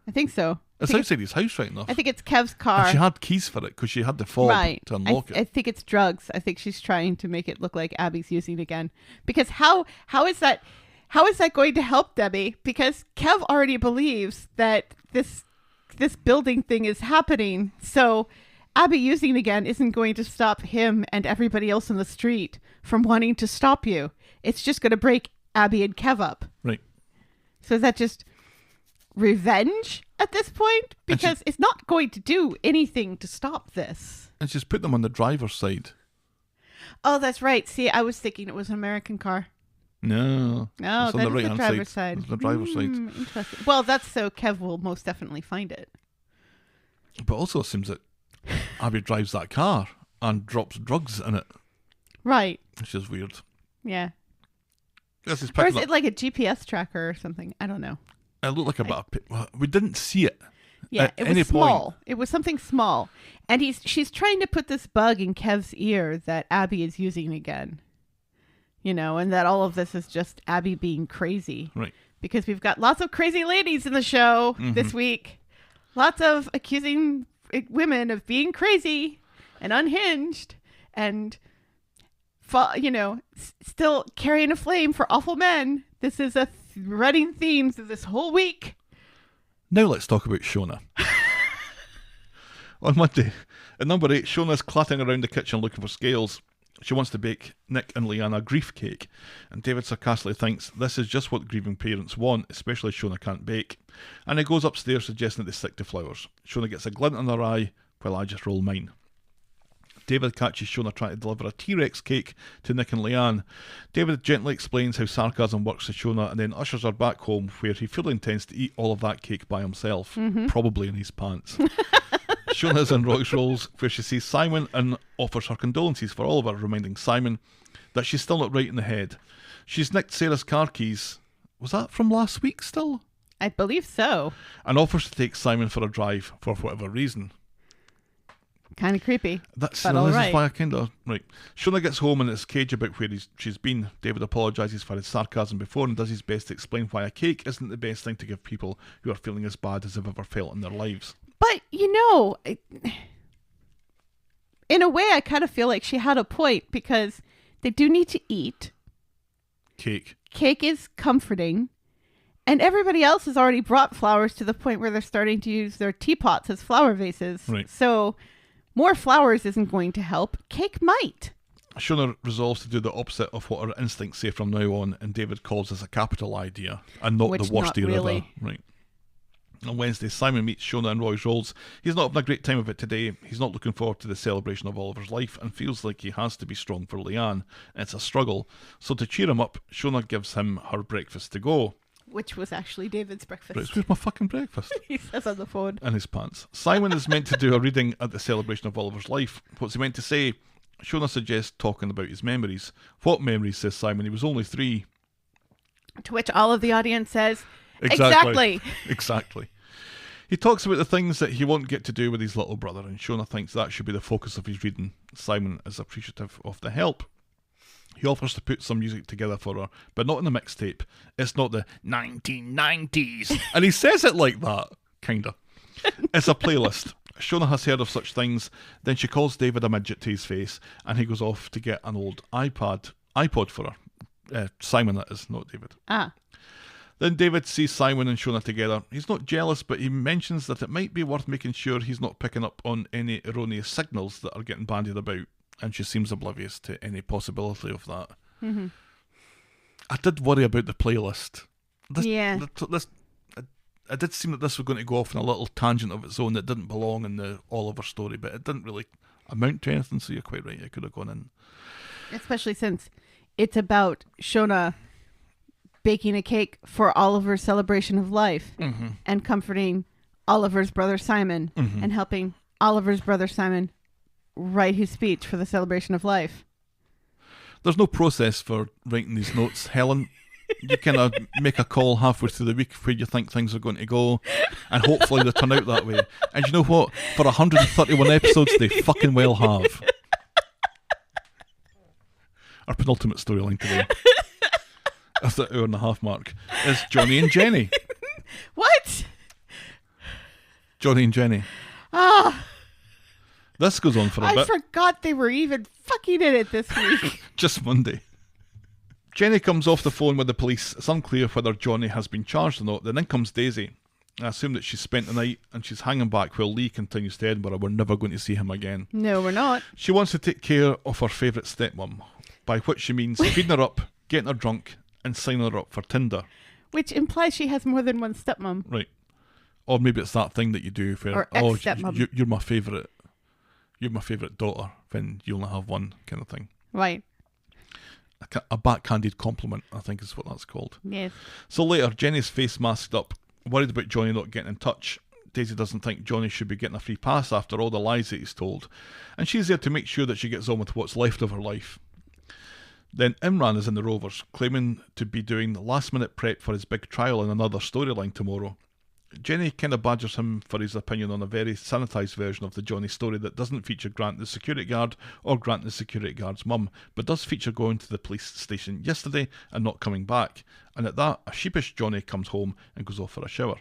I think so. It's outside his house right enough. I think it's Kev's car. And she had keys for it because she had the fob to unlock it. I think it's drugs. I think she's trying to make it look like Abby's using it again. Because how is that going to help Debbie? Because Kev already believes that this building thing is happening. So Abby using it again isn't going to stop him and everybody else in the street from wanting to stop you. It's just going to break Abby and Kev up. Right. So is that just revenge at this point? Because it's not going to do anything to stop this. And she's put them on the driver's side. Oh, that's right. See, I was thinking it was an American car. No. No, it's on that the is right-hand the driver's side. It's the driver's side. Interesting. Well, that's so Kev will most definitely find it. But also it seems that Abby drives that car and drops drugs in it. Right. Which is weird. Yeah. This is Or is it like a GPS tracker or something? I don't know. It looked like a bit of... We didn't see it. Yeah, at it any was small. point. It was something small. And she's trying to put this bug in Kev's ear that Abby is using again. You know, and that all of this is just Abby being crazy. Right. Because we've got lots of crazy ladies in the show this week. Lots of accusing women of being crazy and unhinged and, still carrying a flame for awful men. This is a running theme through this whole week. Now let's talk about Shona. On Monday, at number 8, Shona's clattering around the kitchen looking for scales. She wants to bake Nick and Leanne a grief cake, and David sarcastically thinks this is just what grieving parents want, especially Shona can't bake. And he goes upstairs suggesting that they stick to flowers. Shona gets a glint in her eye, while I just roll mine. David catches Shona trying to deliver a T-Rex cake to Nick and Leanne. David gently explains how sarcasm works to Shona and then ushers her back home, where he fully intends to eat all of that cake by himself, probably in his pants. Shona's in Roy's Rolls, where she sees Simon and offers her condolences for Oliver, reminding Simon that she's still not right in the head. She's nicked Sarah's car keys. Was that from last week still? I believe so. And offers to take Simon for a drive for whatever reason. Kind of creepy. This but all right. is why I kind of... Right. Shona gets home and is cagey about where she's been. David apologises for his sarcasm before and does his best to explain why a cake isn't the best thing to give people who are feeling as bad as they've ever felt in their lives. But, in a way, I kind of feel like she had a point because they do need to eat. Cake. Cake is comforting. And everybody else has already brought flowers to the point where they're starting to use their teapots as flower vases. Right. So more flowers isn't going to help. Cake might. Shona resolves to do the opposite of what her instincts say from now on, and David calls this a capital idea and not the worst idea ever. Right. On Wednesday, Simon meets Shona in Roy's Rolls. He's not having a great time of it today. He's not looking forward to the celebration of Oliver's life and feels like he has to be strong for Leanne. It's a struggle. So to cheer him up, Shona gives him her breakfast to go. Which was actually David's breakfast. Right, where's my fucking breakfast? He says on the phone. In his pants. Simon is meant to do a reading at the celebration of Oliver's life. What's he meant to say? Shona suggests talking about his memories. What memories, says Simon? He was only 3. To which all of the audience says, exactly. Exactly. He talks about the things that he won't get to do with his little brother, and Shona thinks that should be the focus of his reading. Simon is appreciative of the help. He offers to put some music together for her, but not in the mixtape. It's not the 1990s. And he says it like that, kinda. It's a playlist. Shona has heard of such things. Then she calls David a midget to his face, and he goes off to get an old iPod for her. Simon, that is, not David. Ah. Then David sees Simon and Shona together. He's not jealous, but he mentions that it might be worth making sure he's not picking up on any erroneous signals that are getting bandied about, and she seems oblivious to any possibility of that. Mm-hmm. I did worry about the playlist. It did seem that this was going to go off in a little tangent of its own that didn't belong in the Oliver story, but it didn't really amount to anything, so you're quite right, it could have gone in. Especially since it's about Shona baking a cake for Oliver's celebration of life and comforting Oliver's brother Simon and helping Oliver's brother Simon write his speech for the celebration of life. There's no process for writing these notes, Helen. You kind of make a call halfway through the week where you think things are going to go, and hopefully they turn out that way. And you know what? For 131 episodes, they fucking well have. Our penultimate storyline today, at the hour-and-a-half mark, is Johnny and Jenny. What? Johnny and Jenny. Ah. This goes on for a bit. I forgot they were even fucking in it this week. Just Monday. Jenny comes off the phone with the police. It's unclear whether Johnny has been charged or not. Then in comes Daisy. I assume that she's spent the night and she's hanging back while Lee continues to Edinburgh. We're never going to see him again. No, we're not. She wants to take care of her favourite stepmom, by which she means feeding her up, getting her drunk, and signing her up for Tinder. Which implies she has more than one stepmom. Right. Or maybe it's that thing that you do where, or ex-stepmom. You're my favourite. You're my favourite daughter, then you only have one, kind of thing. Right. A backhanded compliment, I think is what that's called. Yes. So later, Jenny's face masked up, worried about Johnny not getting in touch. Daisy doesn't think Johnny should be getting a free pass after all the lies that he's told, and she's there to make sure that she gets on with what's left of her life. Then Imran is in the Rovers, claiming to be doing the last-minute prep for his big trial in another storyline tomorrow. Jenny kind of badgers him for his opinion on a very sanitised version of the Johnny story that doesn't feature Grant the security guard or Grant the security guard's mum, but does feature going to the police station yesterday and not coming back. And at that, a sheepish Johnny comes home and goes off for a shower.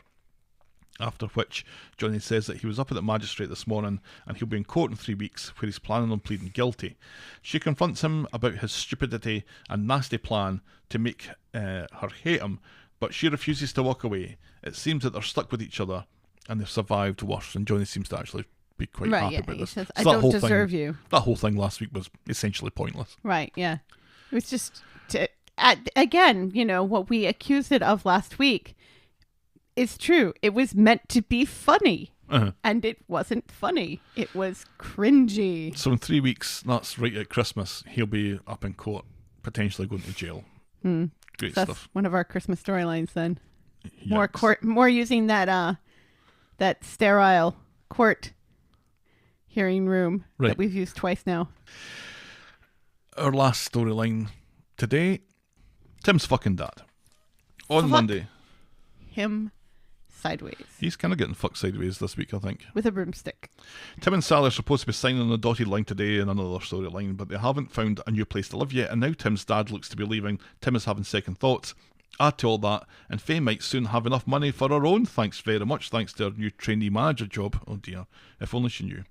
After which, Johnny says that he was up at the magistrate this morning and he'll be in court in 3 weeks, where he's planning on pleading guilty. She confronts him about his stupidity and nasty plan to make her hate him, but she refuses to walk away. It seems that they're stuck with each other and they've survived worse, and Johnny seems to actually be quite happy about this. Says, I don't deserve you. That whole thing last week was essentially pointless. Right, yeah. It was just, again, you know, what we accused it of last week is true. It was meant to be funny, and it wasn't funny. It was cringy. So in 3 weeks, that's right at Christmas, he'll be up in court, potentially going to jail. Great That's stuff. One of our Christmas storylines then. Yikes. More using that sterile court hearing room that we've used twice now. Our last storyline today, Tim's fucking dad. On Monday. Him sideways. He's kind of getting fucked sideways this week, I think. With a broomstick. Tim and Sally are supposed to be signing on the dotted line today in another storyline, but they haven't found a new place to live yet, and now Tim's dad looks to be leaving. Tim is having second thoughts. Add to all that, and Faye might soon have enough money for her own, thanks very much, thanks to her new trainee manager job. Oh dear, if only she knew.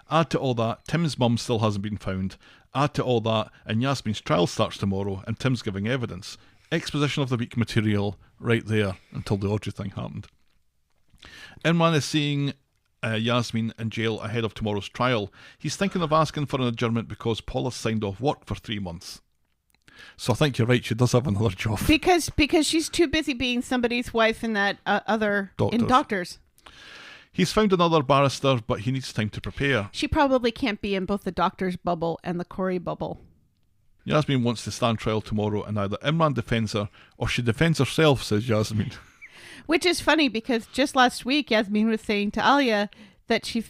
Add to all that, Tim's mum still hasn't been found. Add to all that, and Yasmeen's trial starts tomorrow, and Tim's giving evidence. Exposition of the week material right there until the Audrey thing happened. Imran is seeing Yasmeen in jail ahead of tomorrow's trial. He's thinking of asking for an adjournment because Paul has signed off work for 3 months. So I think you're right, she does have another job. Because she's too busy being somebody's wife in that other... Doctors. In Doctors. He's found another barrister, but he needs time to prepare. She probably can't be in both the Doctor's bubble and the Corey bubble. Yasmeen wants to stand trial tomorrow, and either Imran defends her or she defends herself, says Yasmeen. Which is funny because just last week, Yasmeen was saying to Alia that she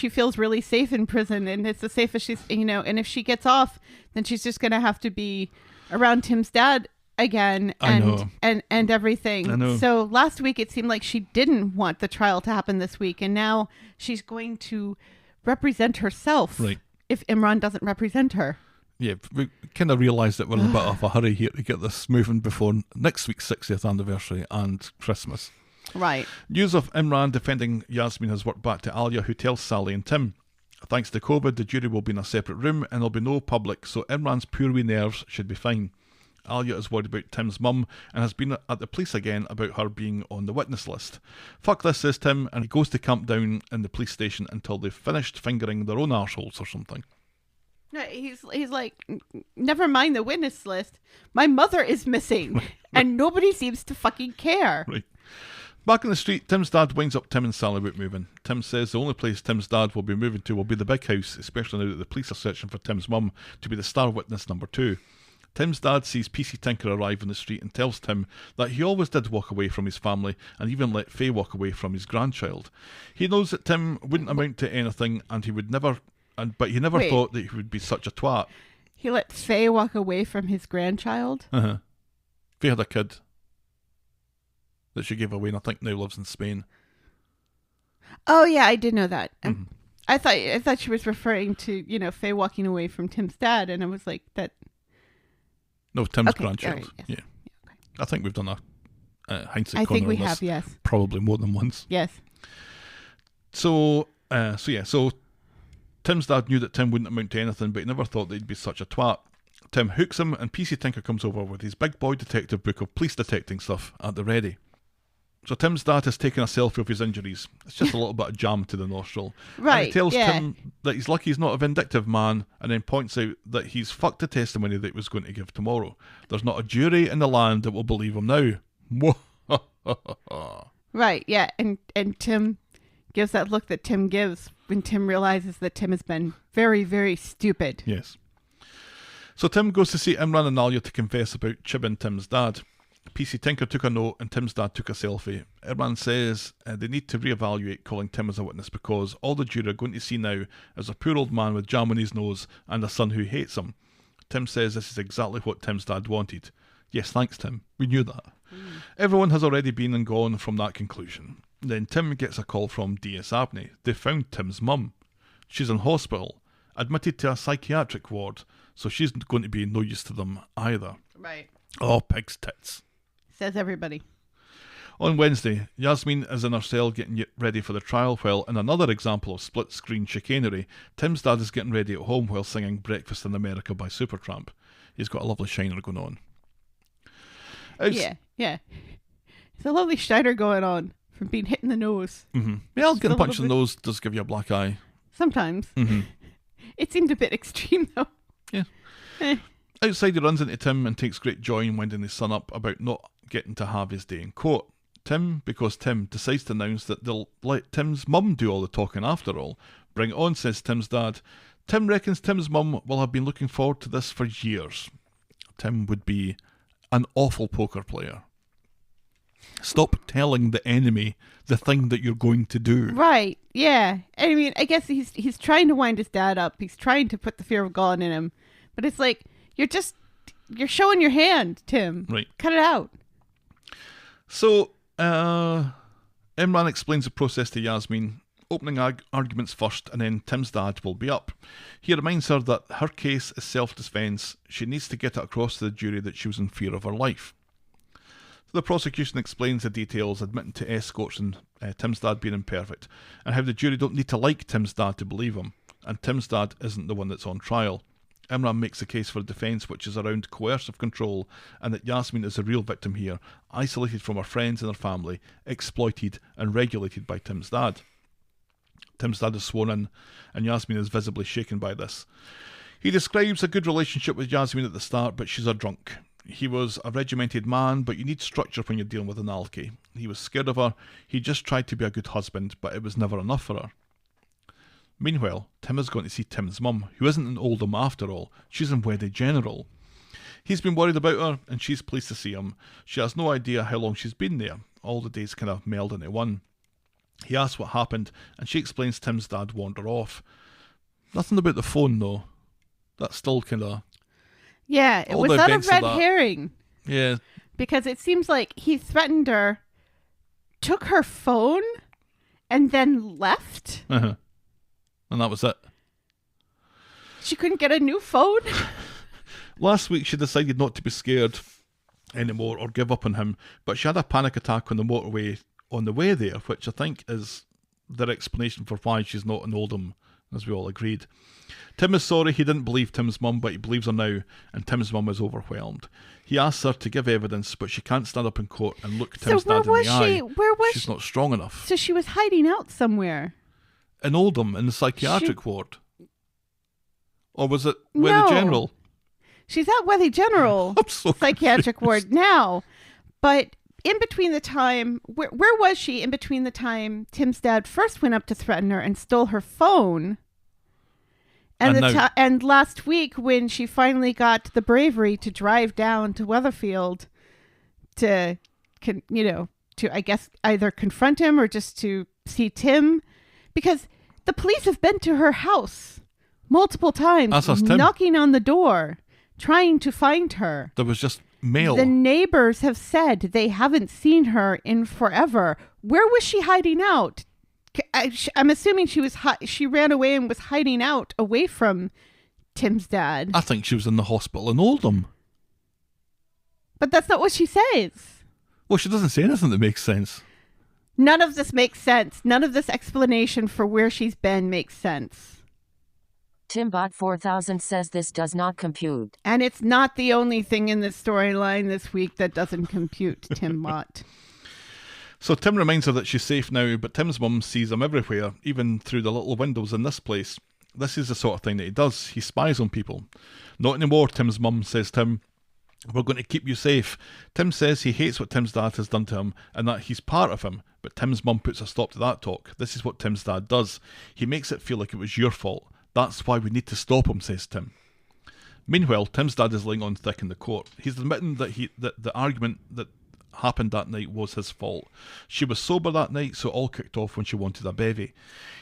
feels really safe in prison, and it's the safest she's, and if she gets off, then she's just going to have to be around Tim's dad again and everything. I know. So last week it seemed like she didn't want the trial to happen this week, and now she's going to represent herself. Right. If Imran doesn't represent her. Yeah, we kind of realised that we're in a bit of a hurry here to get this moving before next week's 60th anniversary and Christmas. Right. News of Imran defending Yasmeen has worked back to Alia, who tells Sally and Tim, thanks to COVID, the jury will be in a separate room and there'll be no public, so Imran's poor wee nerves should be fine. Alia is worried about Tim's mum and has been at the police again about her being on the witness list. Fuck this, says Tim, and he goes to camp down in the police station until they've finished fingering their own arseholes or something. No, he's like, never mind the witness list. My mother is missing, and nobody seems to fucking care. Right. Back in the street, Tim's dad winds up Tim and Sally about moving. Tim says the only place Tim's dad will be moving to will be the big house, especially now that the police are searching for Tim's mum to be the star witness number 2. Tim's dad sees PC Tinker arrive in the street and tells Tim that he always did walk away from his family and even let Faye walk away from his grandchild. He knows that Tim wouldn't amount to anything and he would never, but he never thought that he would be such a twat. He let Faye walk away from his grandchild? Uh-huh. Faye had a kid that she gave away and I think now lives in Spain. Oh yeah, I did know that. Mm-hmm. I thought she was referring to, Faye walking away from Tim's dad, and I was like, that... No, Tim's okay, grandchild. right, yes. Yeah. Okay. I think we've done a hindsight I corner think we on this have, yes. probably more than once. Yes. So Tim's dad knew that Tim wouldn't amount to anything, but he never thought that he'd be such a twat. Tim hooks him, and PC Tinker comes over with his big boy detective book of police detecting stuff at the ready. So Tim's dad has taken a selfie of his injuries. It's just a little bit of jam to the nostril. Right, and he tells yeah. Tim that he's lucky he's not a vindictive man, and then points out that he's fucked the testimony that he was going to give tomorrow. There's not a jury in the land that will believe him now. Right, yeah, and Tim gives that look that Tim gives when Tim realizes that Tim has been very, very stupid. Yes. So Tim goes to see Imran and Alia to confess about chibbing Tim's dad. PC Tinker took a note and Tim's dad took a selfie. Imran says they need to reevaluate calling Tim as a witness because all the jury are going to see now is a poor old man with jam on his nose and a son who hates him. Tim says this is exactly what Tim's dad wanted. Yes, thanks Tim. We knew that. Everyone has already been and gone from that conclusion. Then Tim gets a call from DS Abney. They found Tim's mum. She's in hospital, admitted to a psychiatric ward, so she's going to be no use to them either. Right. Oh, pig's tits. Says everybody. On Wednesday, Yasmeen is in her cell getting ready for the trial, while in another example of split-screen chicanery, Tim's dad is getting ready at home while singing Breakfast in America by Supertramp. He's got a lovely shiner going on. Yeah. It's a lovely shiner going on from being hit in the nose. Mm-hmm. Yeah, getting punched in the nose does give you a black eye. Sometimes. Mm-hmm. It seemed a bit extreme, though. Yeah. Outside, he runs into Tim and takes great joy in winding his son up about not getting to have his day in court. Because Tim decides to announce that they'll let Tim's mum do all the talking after all. Bring it on, says Tim's dad. Tim reckons Tim's mum will have been looking forward to this for years. Tim would be an awful poker player. Stop telling the enemy the thing that you're going to do. Right, yeah. I mean, I guess he's trying to wind his dad up. He's trying to put the fear of God in him. But it's like, you're showing your hand, Tim. Right. Cut it out. So, Imran explains the process to Yasmeen, opening arguments first, and then Tim's dad will be up. He reminds her that her case is self-defence. She needs to get it across to the jury that she was in fear of her life. So the prosecution explains the details, admitting to escorts and Tim's dad being imperfect, and how the jury don't need to like Tim's dad to believe him, and Tim's dad isn't the one that's on trial. Imran makes a case for defence which is around coercive control and that Yasmeen is the real victim here, isolated from her friends and her family, exploited and regulated by Tim's dad. Tim's dad is sworn in and Yasmeen is visibly shaken by this. He describes a good relationship with Yasmeen at the start, but she's a drunk. He was a regimented man, but you need structure when you're dealing with an alky. He was scared of her. He just tried to be a good husband, but it was never enough for her. Meanwhile, Tim is going to see Tim's mum, who isn't in Oldham after all. She's in Wedding General. He's been worried about her, and she's pleased to see him. She has no idea how long she's been there. All the days kind of meld into one. He asks what happened, and she explains Tim's dad wandered off. Nothing about the phone, though. That's still kind of... Yeah, it was not a red herring. Yeah. Because it seems like he threatened her, took her phone, and then left. Uh-huh. And that was it. She couldn't get a new phone? Last week she decided not to be scared anymore or give up on him, but she had a panic attack on the motorway on the way there, which I think is their explanation for why she's not in Oldham, as we all agreed. Tim is sorry he didn't believe Tim's mum, but he believes her now, and Tim's mum is overwhelmed. He asks her to give evidence, but she can't stand up in court and look Tim's dad in the eye. Where was she? She's not strong enough. So she was hiding out somewhere. In Oldham, in the psychiatric ward. Or was it Weather General? She's at Weather General psychiatric ward now. But in between the time, where was she in between the time Tim's dad first went up to threaten her and stole her phone? And last week when she finally got the bravery to drive down to Weatherfield to I guess either confront him or just to see Tim, because the police have been to her house multiple times, knocking on the door, trying to find her. There was just mail. The neighbors have said they haven't seen her in forever. Where was she hiding out? I'm assuming she ran away and was hiding out away from Tim's dad. I think she was in the hospital in Oldham. But that's not what she says. Well, she doesn't say anything that makes sense. None of this makes sense. None of this explanation for where she's been makes sense. Timbot 4000 says this does not compute. And it's not the only thing in this storyline this week that doesn't compute, Timbot. So Tim reminds her that she's safe now, but Tim's mum sees him everywhere, even through the little windows in this place. This is the sort of thing that he does. He spies on people. Not anymore, Tim's mum, says Tim. We're going to keep you safe. Tim says he hates what Tim's dad has done to him and that he's part of him, but Tim's mum puts a stop to that talk. This is what Tim's dad does. He makes it feel like it was your fault. That's why we need to stop him, says Tim. Meanwhile, Tim's dad is laying on thick in the court. He's admitting that the argument that happened that night was his fault. She was sober that night, so it all kicked off when she wanted a bevy.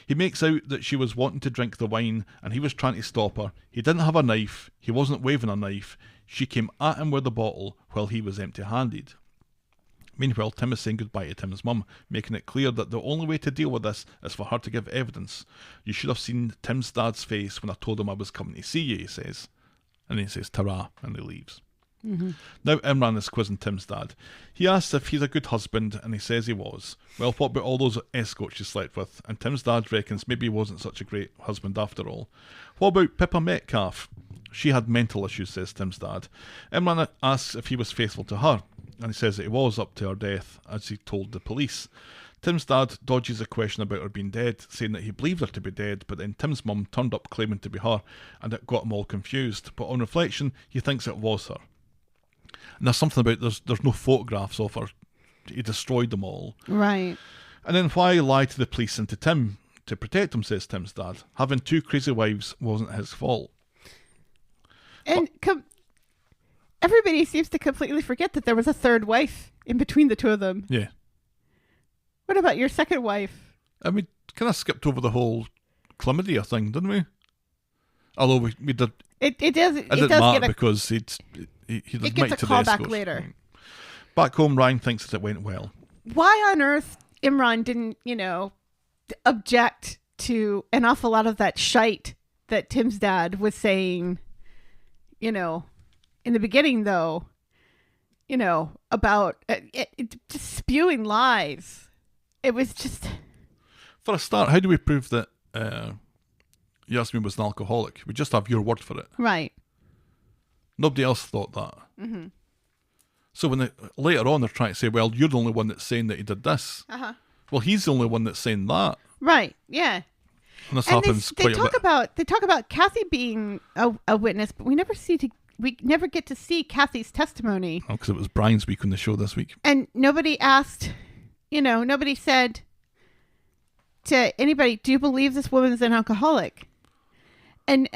He makes out that she was wanting to drink the wine and he was trying to stop her. He didn't have a knife. He wasn't waving a knife. She came at him with the bottle while he was empty-handed. Meanwhile, Tim is saying goodbye to Tim's mum, making it clear that the only way to deal with this is for her to give evidence. You should have seen Tim's dad's face when I told him I was coming to see you, he says. And he says, ta-ra, and he leaves. Mm-hmm. Now Imran is quizzing Tim's dad. He asks if he's a good husband, and he says he was. Well, what about all those escorts she slept with? And Tim's dad reckons maybe he wasn't such a great husband after all. What about Pippa Metcalf? She had mental issues, says Tim's dad. Imran asks if he was faithful to her, and he says that he was up to her death, as he told the police. Tim's dad dodges a question about her being dead, saying that he believed her to be dead, but then Tim's mum turned up claiming to be her, and it got him all confused. But on reflection, he thinks it was her. And there's something about there's no photographs of her. He destroyed them all. Right. And then why lie to the police and to Tim to protect him, says Tim's dad. Having two crazy wives wasn't his fault. And everybody seems to completely forget that there was a third wife in between the two of them. Yeah. What about your second wife? And we kind of skipped over the whole chlamydia thing, didn't we? Although we did. It didn't matter because he does it gets a call back later. Back home, Ryan thinks that it went well. Why on earth Imran didn't, object to an awful lot of that shite that Tim's dad was saying, in the beginning, though, about just spewing lies. It was just... For a start, how do we prove that Yasmeen was an alcoholic? We just have your word for it. Right. Nobody else thought that. Mm-hmm. So when later on they're trying to say, well, you're the only one that's saying that he did this. Uh-huh. Well, he's the only one that's saying that. Right, yeah. And this happens quite a bit. They talk about Kathy being a witness, but we never get to see Kathy's testimony. Oh, because it was Brian's week on the show this week. And nobody asked, nobody said to anybody, do you believe this woman is an alcoholic? And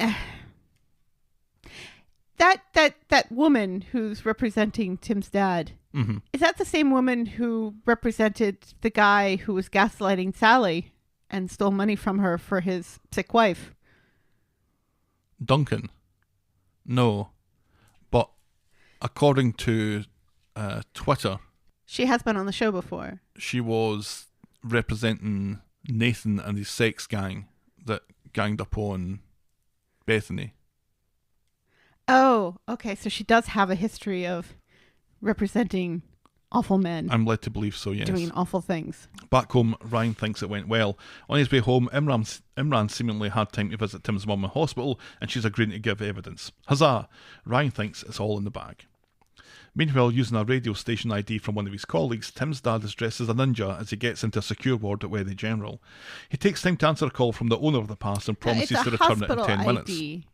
that woman who's representing Tim's dad, is that the same woman who represented the guy who was gaslighting Sally and stole money from her for his sick wife? Duncan? No. But according to Twitter, she has been on the show before. She was representing Nathan and his sex gang that ganged up on Bethany. Oh, okay. So she does have a history of representing awful men. I'm led to believe so, yes. Doing awful things. Back home, Ryan thinks it went well. On his way home, Imran seemingly had time to visit Tim's mum in hospital, and she's agreeing to give evidence. Huzzah! Ryan thinks it's all in the bag. Meanwhile, using a radio station ID from one of his colleagues, Tim's dad is dressed as a ninja as he gets into a secure ward at Weatherfield General. He takes time to answer a call from the owner of the pass and promises to return it in 10 minutes. ID.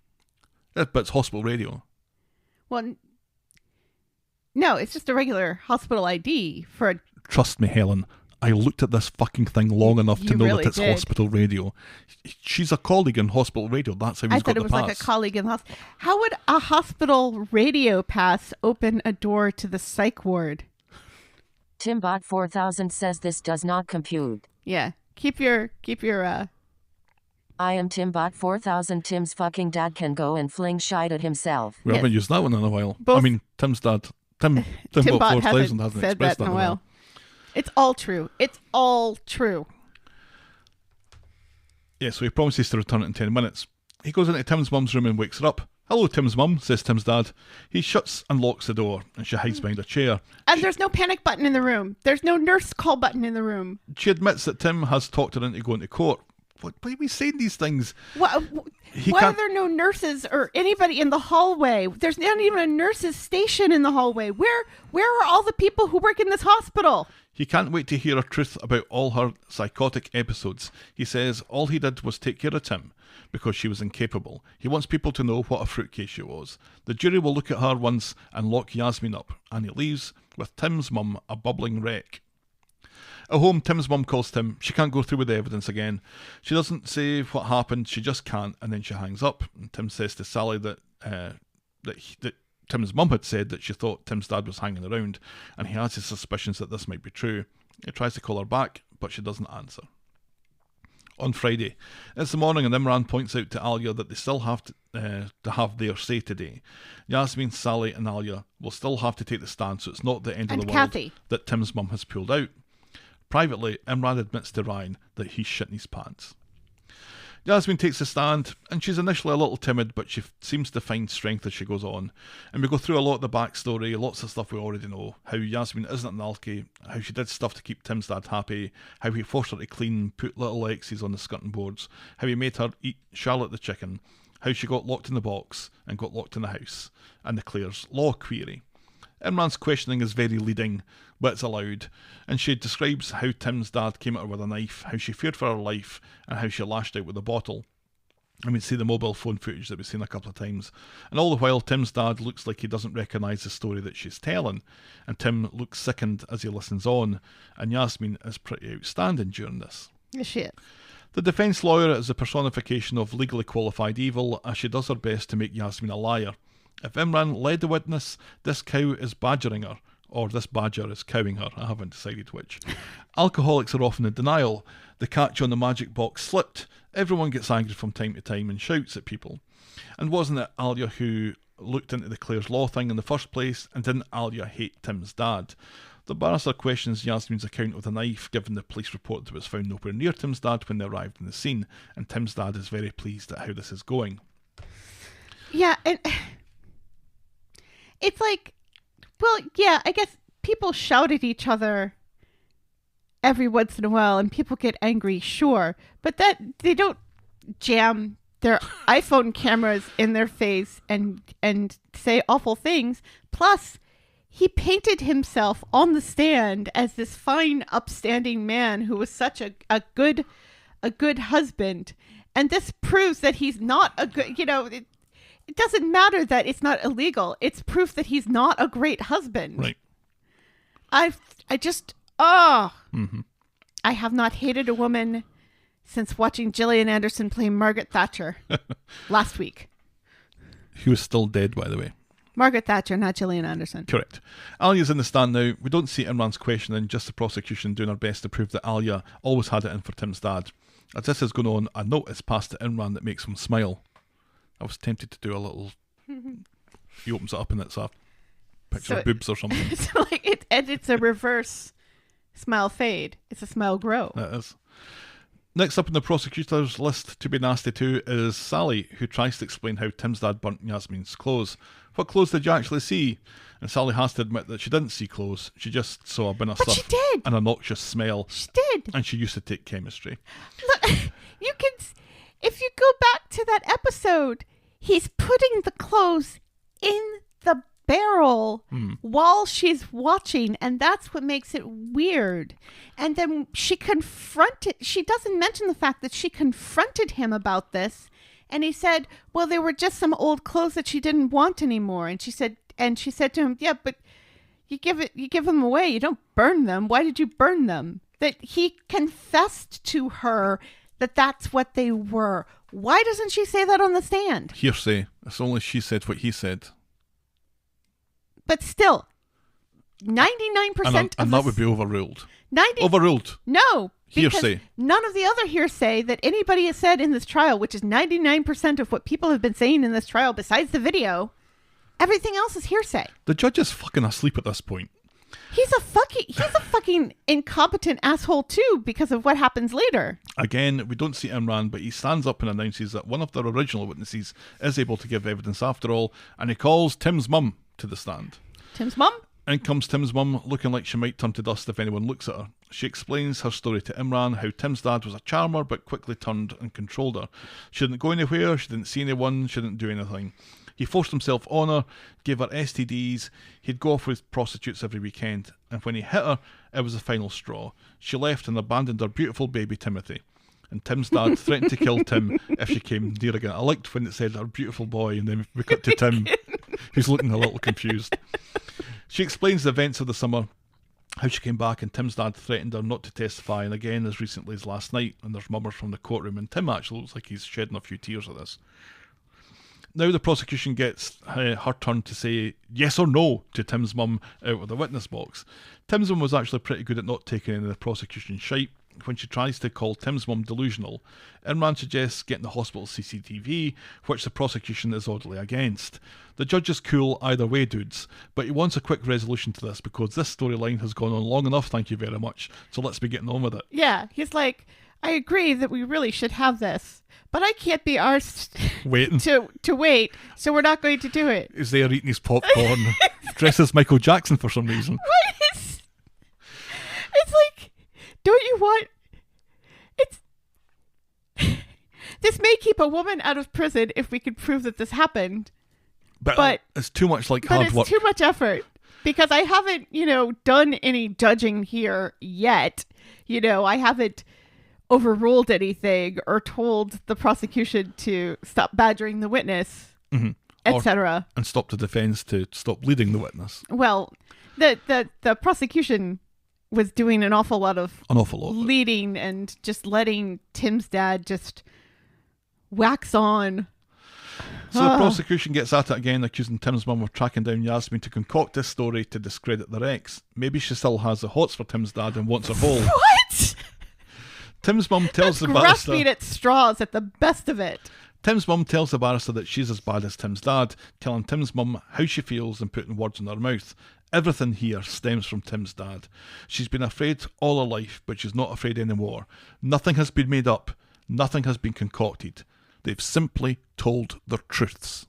But it's hospital radio. Well, no, it's just a regular hospital ID for a... Trust me, Helen. I looked at this fucking thing long enough to know really that it's did. hospital radio. She's a colleague in hospital radio. That's how he's got the pass. I thought it was like a colleague in the hospital. How would a hospital radio pass open a door to the psych ward? Timbot 4000 says this does not compute. Yeah. Keep your I am Timbot 4000. Tim's fucking dad can go and fling shite at himself. We haven't used that one in a while. Both, I mean, Tim's dad, Timbot 4000 hasn't said expressed that in a while. while. It's all true. It's all true. Yeah, so he promises to return it in 10 minutes. He goes into Tim's mum's room and wakes her up. Hello, Tim's mum, says Tim's dad. He shuts and locks the door, and she hides behind a chair. And there's no panic button in the room. There's no nurse call button in the room. She admits that Tim has talked her into going to court. Why are we saying these things? Why are there no nurses or anybody in the hallway? There's not even a nurse's station in the hallway. Where are all the people who work in this hospital? He can't wait to hear her truth about all her psychotic episodes. He says all he did was take care of Tim because she was incapable. He wants people to know what a fruitcake she was. The jury will look at her once and lock Yasmeen up, and he leaves with Tim's mum a bubbling wreck. At home, Tim's mum calls Tim. She can't go through with the evidence again. She doesn't say what happened, she just can't, and then she hangs up. And Tim says to Sally that Tim's mum had said that she thought Tim's dad was hanging around, and he has his suspicions that this might be true. He tries to call her back, but she doesn't answer. On Friday, it's the morning, and Imran points out to Alia that they still have to have their say today. Yasmeen, Sally, and Alia will still have to take the stand, so it's not the end of the world that Tim's mum has pulled out. Privately, Imran admits to Ryan that he's shitting his pants. Yasmeen takes the stand, and she's initially a little timid, but she seems to find strength as she goes on. And we go through a lot of the backstory, lots of stuff we already know. How Yasmeen isn't an alkie, how she did stuff to keep Tim's dad happy, how he forced her to clean, put little X's on the skirting boards, how he made her eat Charlotte the chicken, how she got locked in the box and got locked in the house, and the Claire's law query. Imran's questioning is very leading, but it's allowed, and she describes how Tim's dad came at her with a knife, how she feared for her life, and how she lashed out with a bottle. And we see the mobile phone footage that we've seen a couple of times. And all the while, Tim's dad looks like he doesn't recognise the story that she's telling, and Tim looks sickened as he listens on, and Yasmeen is pretty outstanding during this. Shit. The defence lawyer is the personification of legally qualified evil, as she does her best to make Yasmeen a liar. If Imran led the witness, this cow is badgering her, or this badger is cowing her, I haven't decided which. Alcoholics are often in denial. The catch on the magic box slipped. Everyone gets angry from time to time and shouts at people. And wasn't it Alia who looked into the Claire's Law thing in the first place, and didn't Alia hate Tim's dad? The barrister questions Yasmeen's account of the knife, given the police report that it was found nowhere near Tim's dad when they arrived in the scene, and Tim's dad is very pleased at how this is going. Yeah, and it's like, well, yeah, I guess people shout at each other every once in a while and people get angry, sure, but that they don't jam their iPhone cameras in their face and say awful things. Plus, he painted himself on the stand as this fine, upstanding man who was such a good husband, and this proves that he's not a good, It doesn't matter that it's not illegal. It's proof that he's not a great husband. Right. I have not hated a woman since watching Gillian Anderson play Margaret Thatcher last week. Who is still dead, by the way. Margaret Thatcher, not Gillian Anderson. Correct. Alia's in the stand now. We don't see Imran's questioning, just the prosecution doing our best to prove that Alia always had it in for Tim's dad. As this is going on, a note is passed to Imran that makes him smile. I was tempted to do a little... He opens it up and it's a picture of boobs or something. So it's a reverse smile fade. It's a smile grow. That is. Next up on the prosecutor's list to be nasty to is Sally, who tries to explain how Tim's dad burnt Yasmeen's clothes. What clothes did you actually see? And Sally has to admit that she didn't see clothes. She just saw a bin of But stuff she did. and a noxious smell. She did. And she used to take chemistry. Look, you can, if you go back to that episode, he's putting the clothes in the barrel while she's watching, and that's what makes it weird. And then she doesn't mention the fact that she confronted him about this, and he said, well, they were just some old clothes that she didn't want anymore. And she said to him, yeah, but you give them away, you don't burn them. Why did you burn them? That he confessed to her that that's what they were. Why doesn't she say that on the stand? Hearsay. It's only she said what he said. But still, 99% and that would be overruled. 90 Overruled. No, because Hearsay. none of the other hearsay that anybody has said in this trial, which is 99% of what people have been saying in this trial besides the video, everything else is hearsay. The judge is fucking asleep at this point. He's a fucking incompetent asshole too because of what happens later. Again, we don't see Imran, but he stands up and announces that one of their original witnesses is able to give evidence after all, and he calls Tim's mum to the stand. Tim's mum? In comes Tim's mum, looking like she might turn to dust if anyone looks at her. She explains her story to Imran, how Tim's dad was a charmer but quickly turned and controlled her. She didn't go anywhere, she didn't see anyone, she didn't do anything. He forced himself on her, gave her STDs, he'd go off with prostitutes every weekend, and when he hit her, it was the final straw. She left and abandoned her beautiful baby Timothy. And Tim's dad threatened to kill Tim if she came near again. I liked when it said our beautiful boy, and then we cut to Tim, who's looking a little confused. She explains the events of the summer, how she came back and Tim's dad threatened her not to testify, and again as recently as last night, and there's murmurs from the courtroom, and Tim actually looks like he's shedding a few tears at this. Now the prosecution gets her turn to say yes or no to Tim's mum out of the witness box. Tim's mum was actually pretty good at not taking any of the prosecution's shite. When she tries to call Tim's mum delusional, Imran suggests getting the hospital CCTV, which the prosecution is oddly against. The judge is cool either way, dudes, but he wants a quick resolution to this because this storyline has gone on long enough, thank you very much, so let's be getting on with it. Yeah, he's like, I agree that we really should have this, but I can't be arsed waiting to wait, so we're not going to do it. He's there eating his popcorn, dressed as Michael Jackson for some reason. It's like, don't you want... This may keep a woman out of prison if we could prove that this happened. But it's too much like hard work. But it's too much effort. Because I haven't, done any judging here yet. I haven't overruled anything or told the prosecution to stop badgering the witness, etc. And stop the defense to stop leading the witness. Well, the prosecution was doing an awful lot of leading and just letting Tim's dad just wax on. So the prosecution gets at it again, accusing Tim's mum of tracking down Yasmeen to concoct this story to discredit their ex. Maybe she still has the hots for Tim's dad and wants her whole. What? Tim's mum tells the barrister... grasping at straws at the best of it. Tim's mum tells the barrister that she's as bad as Tim's dad, telling Tim's mum how she feels and putting words in her mouth. Everything here stems from Tim's dad. She's been afraid all her life, but she's not afraid anymore. Nothing has been made up. Nothing has been concocted. They've simply told their truths.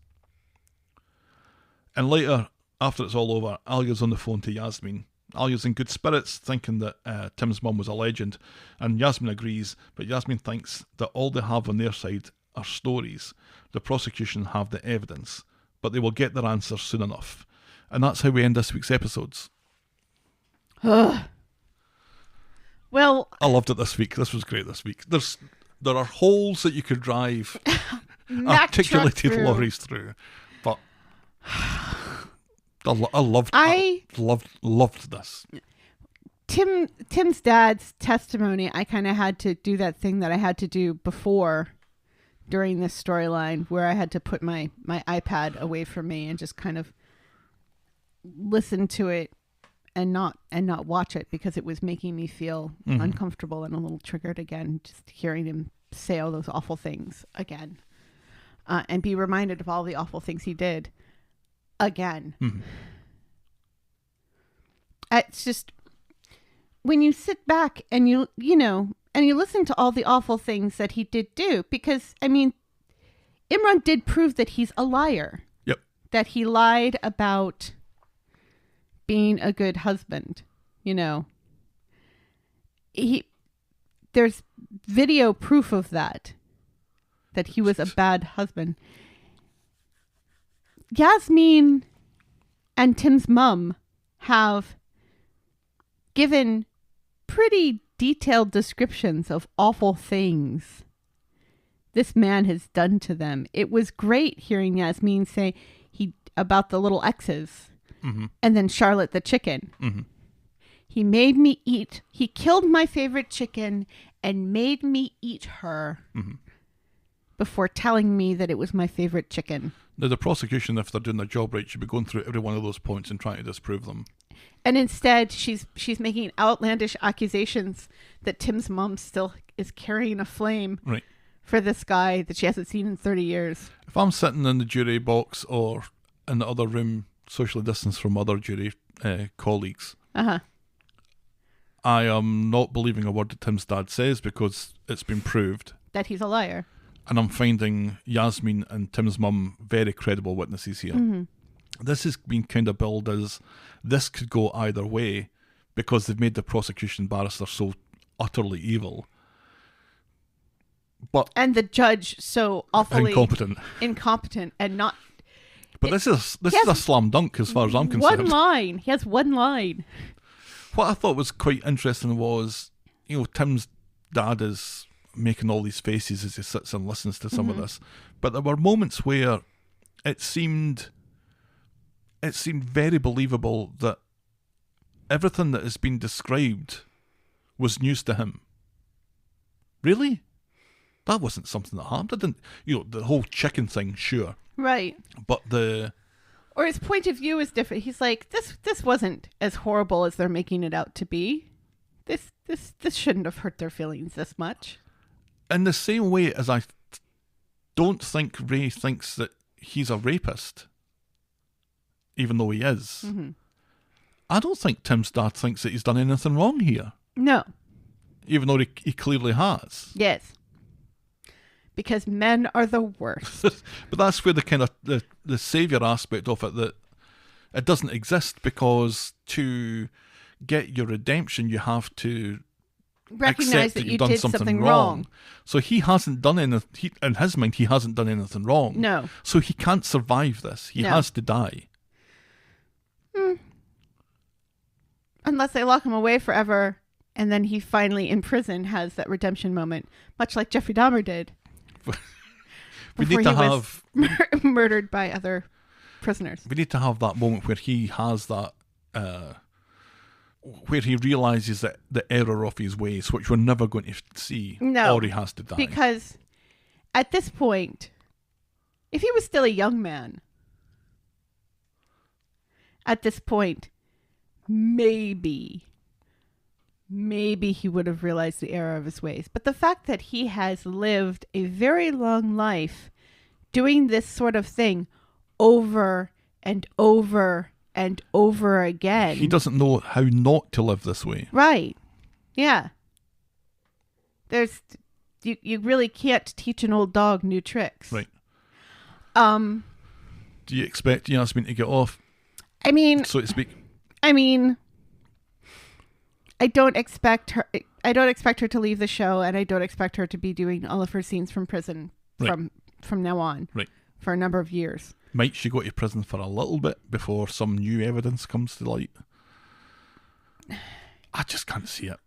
And later, after it's all over, Alia's on the phone to Yasmeen. Alia's in good spirits, thinking that Tim's mum was a legend, and Yasmeen agrees, but Yasmeen thinks that all they have on their side are stories. The prosecution have the evidence, but they will get their answers soon enough. And that's how we end this week's episodes. Well, I loved it this week. This was great this week. There are holes that you could drive articulated lorries through, but I loved this. Tim's dad's testimony, I kind of had to do that thing that I had to do before during this storyline where I had to put my iPad away from me and just kind of listen to it and not watch it because it was making me feel uncomfortable and a little triggered again, just hearing him say all those awful things again, and be reminded of all the awful things he did again. It's just when you sit back and you listen to all the awful things that he did do, because I mean, Imran did prove that he's a liar. Yep. That he lied about being a good husband. There's video proof of that he was a bad husband. Yasmeen and Tim's mum have given pretty detailed descriptions of awful things this man has done to them. It was great hearing Yasmeen say about the little X's and then Charlotte the chicken. He made me eat. He killed my favorite chicken and made me eat her before telling me that it was my favorite chicken. Now, the prosecution, if they're doing their job right, should be going through every one of those points and trying to disprove them. And instead, she's making outlandish accusations that Tim's mom still is carrying a flame for this guy that she hasn't seen in 30 years. If I'm sitting in the jury box or in the other room, socially distanced from other jury colleagues, I am not believing a word that Tim's dad says because it's been proved that he's a liar. And I'm finding Yasmeen and Tim's mum very credible witnesses here. This has been kind of billed as this could go either way because they've made the prosecution barrister so utterly evil. And the judge so awfully incompetent and not. But this is a slam dunk as far as I'm concerned. One line. He has one line. What I thought was quite interesting was, Tim's dad is making all these faces as he sits and listens to some of this, but there were moments where it seemed very believable that everything that has been described was news to him. Really? That wasn't something that happened. I didn't, the whole chicken thing, sure. Right. But or his point of view is different. He's like, this wasn't as horrible as they're making it out to be. This shouldn't have hurt their feelings this much. In the same way as I don't think Ray thinks that he's a rapist, even though he is. I don't think Tim's dad thinks that he's done anything wrong here. No. Even though he clearly has. Yes. Because men are the worst. But that's where the kind of the saviour aspect of it, that it doesn't exist, because to get your redemption you have to recognize that you did something wrong. So he hasn't done anything. In his mind, he hasn't done anything wrong. No. So he can't survive this. He has to die. Unless they lock him away forever, and then he finally in prison has that redemption moment, much like Jeffrey Dahmer did. We need to have murdered by other prisoners. We need to have that moment where he has that, where he realizes that the error of his ways, which we're never going to see, or he has to die. Because at this point, if he was still a young man, at this point, maybe he would have realized the error of his ways. But the fact that he has lived a very long life doing this sort of thing over and over and over again. He doesn't know how not to live this way. Right. Yeah. You really can't teach an old dog new tricks. Right. Do you expect Yasmeen to get off? I mean, so to speak. I mean, I don't expect her to leave the show, and I don't expect her to be doing all of her scenes from prison from now on. Right. For a number of years. Might she go to prison for a little bit before some new evidence comes to light? I just can't see it.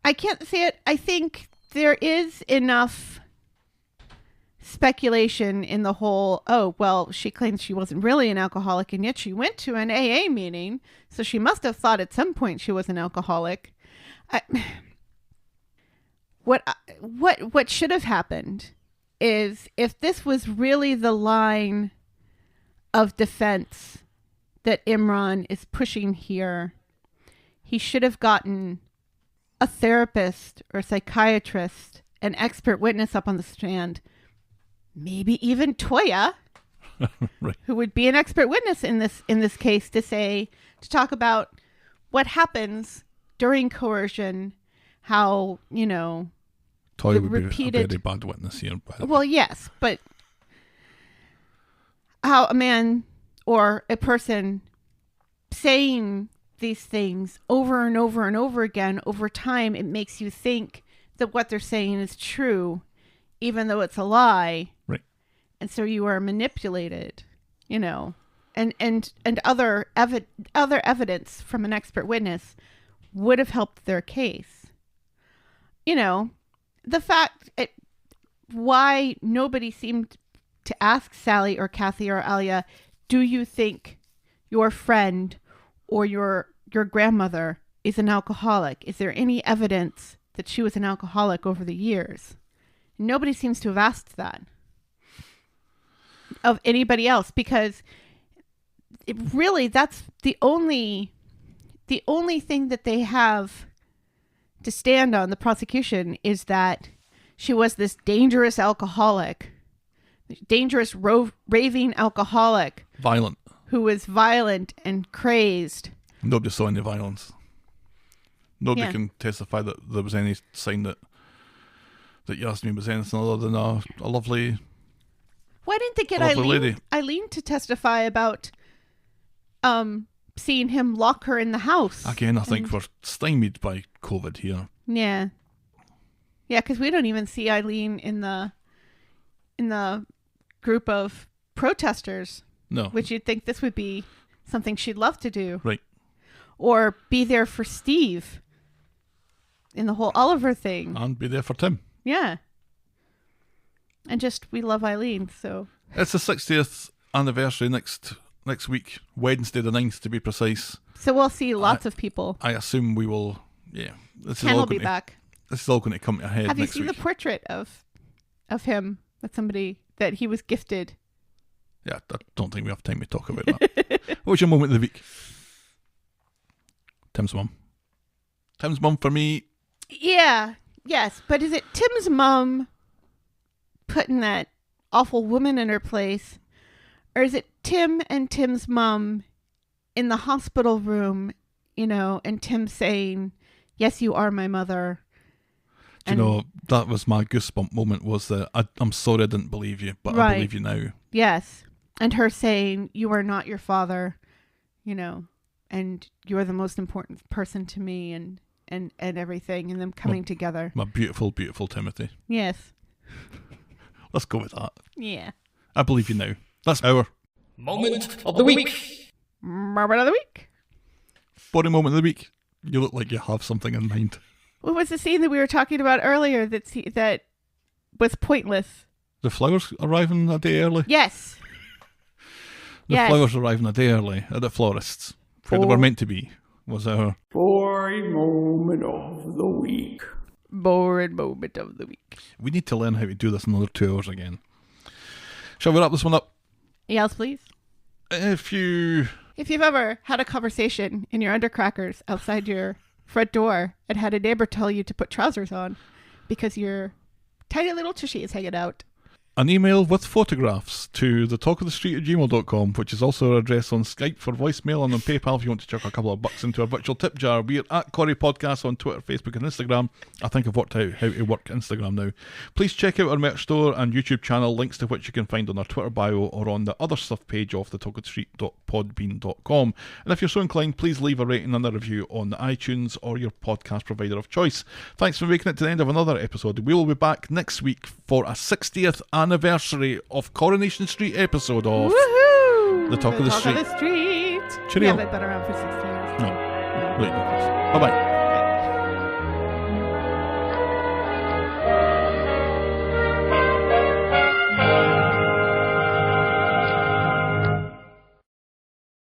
I can't see it. I think there is enough speculation in the whole, she claims she wasn't really an alcoholic, and yet she went to an AA meeting, so she must have thought at some point she was an alcoholic. What should have happened is, if this was really the line of defense that Imran is pushing here, he should have gotten a therapist or psychiatrist, an expert witness up on the stand, maybe even Toya, Right. who would be an expert witness in this case, to talk about what happens during coercion, how, Toy the would be a repeated- very bad witness here. By the way. well, yes, but how a man or a person saying these things over and over and over again, over time, it makes you think that what they're saying is true, even though it's a lie. Right. And so you are manipulated, and other evidence from an expert witness would have helped their case. The fact why nobody seemed to ask Sally or Kathy or Alia, do you think your friend or your grandmother is an alcoholic? Is there any evidence that she was an alcoholic over the years? Nobody seems to have asked that of anybody else, because that's the only thing that they have to stand on, the prosecution, is that she was this dangerous alcoholic, dangerous raving alcoholic, Violent. who was violent and crazed. Nobody saw any violence. Nobody Yeah. can testify that there was any sign that Yasmeen was anything other than a lovely... Why didn't they get A lovely lady. Eileen to testify about seeing him lock her in the house? Again, I think we're stymied by COVID here. Yeah. Yeah, because we don't even see Eileen in the group of protesters, No. which you'd think this would be something she'd love to do. Right. Or be there for Steve in the whole Oliver thing. And be there for Tim. Yeah. And just, we love Eileen, so. It's the 60th anniversary next week, Wednesday the 9th to be precise. So we'll see lots of people. I assume we will, yeah. Ken will be back. This is all going to come to a head Have you next seen week. the portrait of him with somebody that he was gifted? Yeah, I don't think we have time to talk about that. What was your moment of the week? Tim's mum. Tim's mum for me. Yeah, yes. But is it Tim's mum putting that awful woman in her place? Or is it Tim and Tim's mum in the hospital room, and Tim saying, yes, you are my mother? Do you know, that was my goosebump moment, was that I'm sorry I didn't believe you, but Right. I believe you now. Yes. And her saying, you are not your father, and you are the most important person to me, and everything, and them coming together. My beautiful, beautiful Timothy. Yes. Let's go with that. Yeah. I believe you now. That's our Moment of the week. Moment of the week. boring moment of the week. You look like you have something in mind. What was the scene that we were talking about earlier that was pointless? The flowers arriving a day early. Yes. The Yes. flowers arriving a day early at the florist's, where they were meant to be, was our... Boring moment of the week. Boring moment of the week. We need to learn how to do this another 2 hours again. Shall we wrap this one up? Yes, please. If you've ever had a conversation in your undercrackers outside your front door and had a neighbor tell you to put trousers on because your tiny little tushy is hanging out. an email with photographs to thetalkofthestreet@gmail.com, which is also our address on Skype for voicemail, and on PayPal if you want to chuck a couple of bucks into our virtual tip jar. We're at Corrie Podcast on Twitter, Facebook and Instagram. I think I've worked out how to work Instagram now. Please check out our merch store and YouTube channel, links to which you can find on our Twitter bio or on the other stuff page of thetalkofthestreet.podbean.com. And if you're so inclined, please leave a rating and a review on the iTunes or your podcast provider of choice. Thanks for making it to the end of another episode. We will be back next week for a 60th anniversary of Coronation Street episode of Woohoo! The Talk of the Street. Street. Cheerio. We haven't been around for 60 years. No. Bye bye.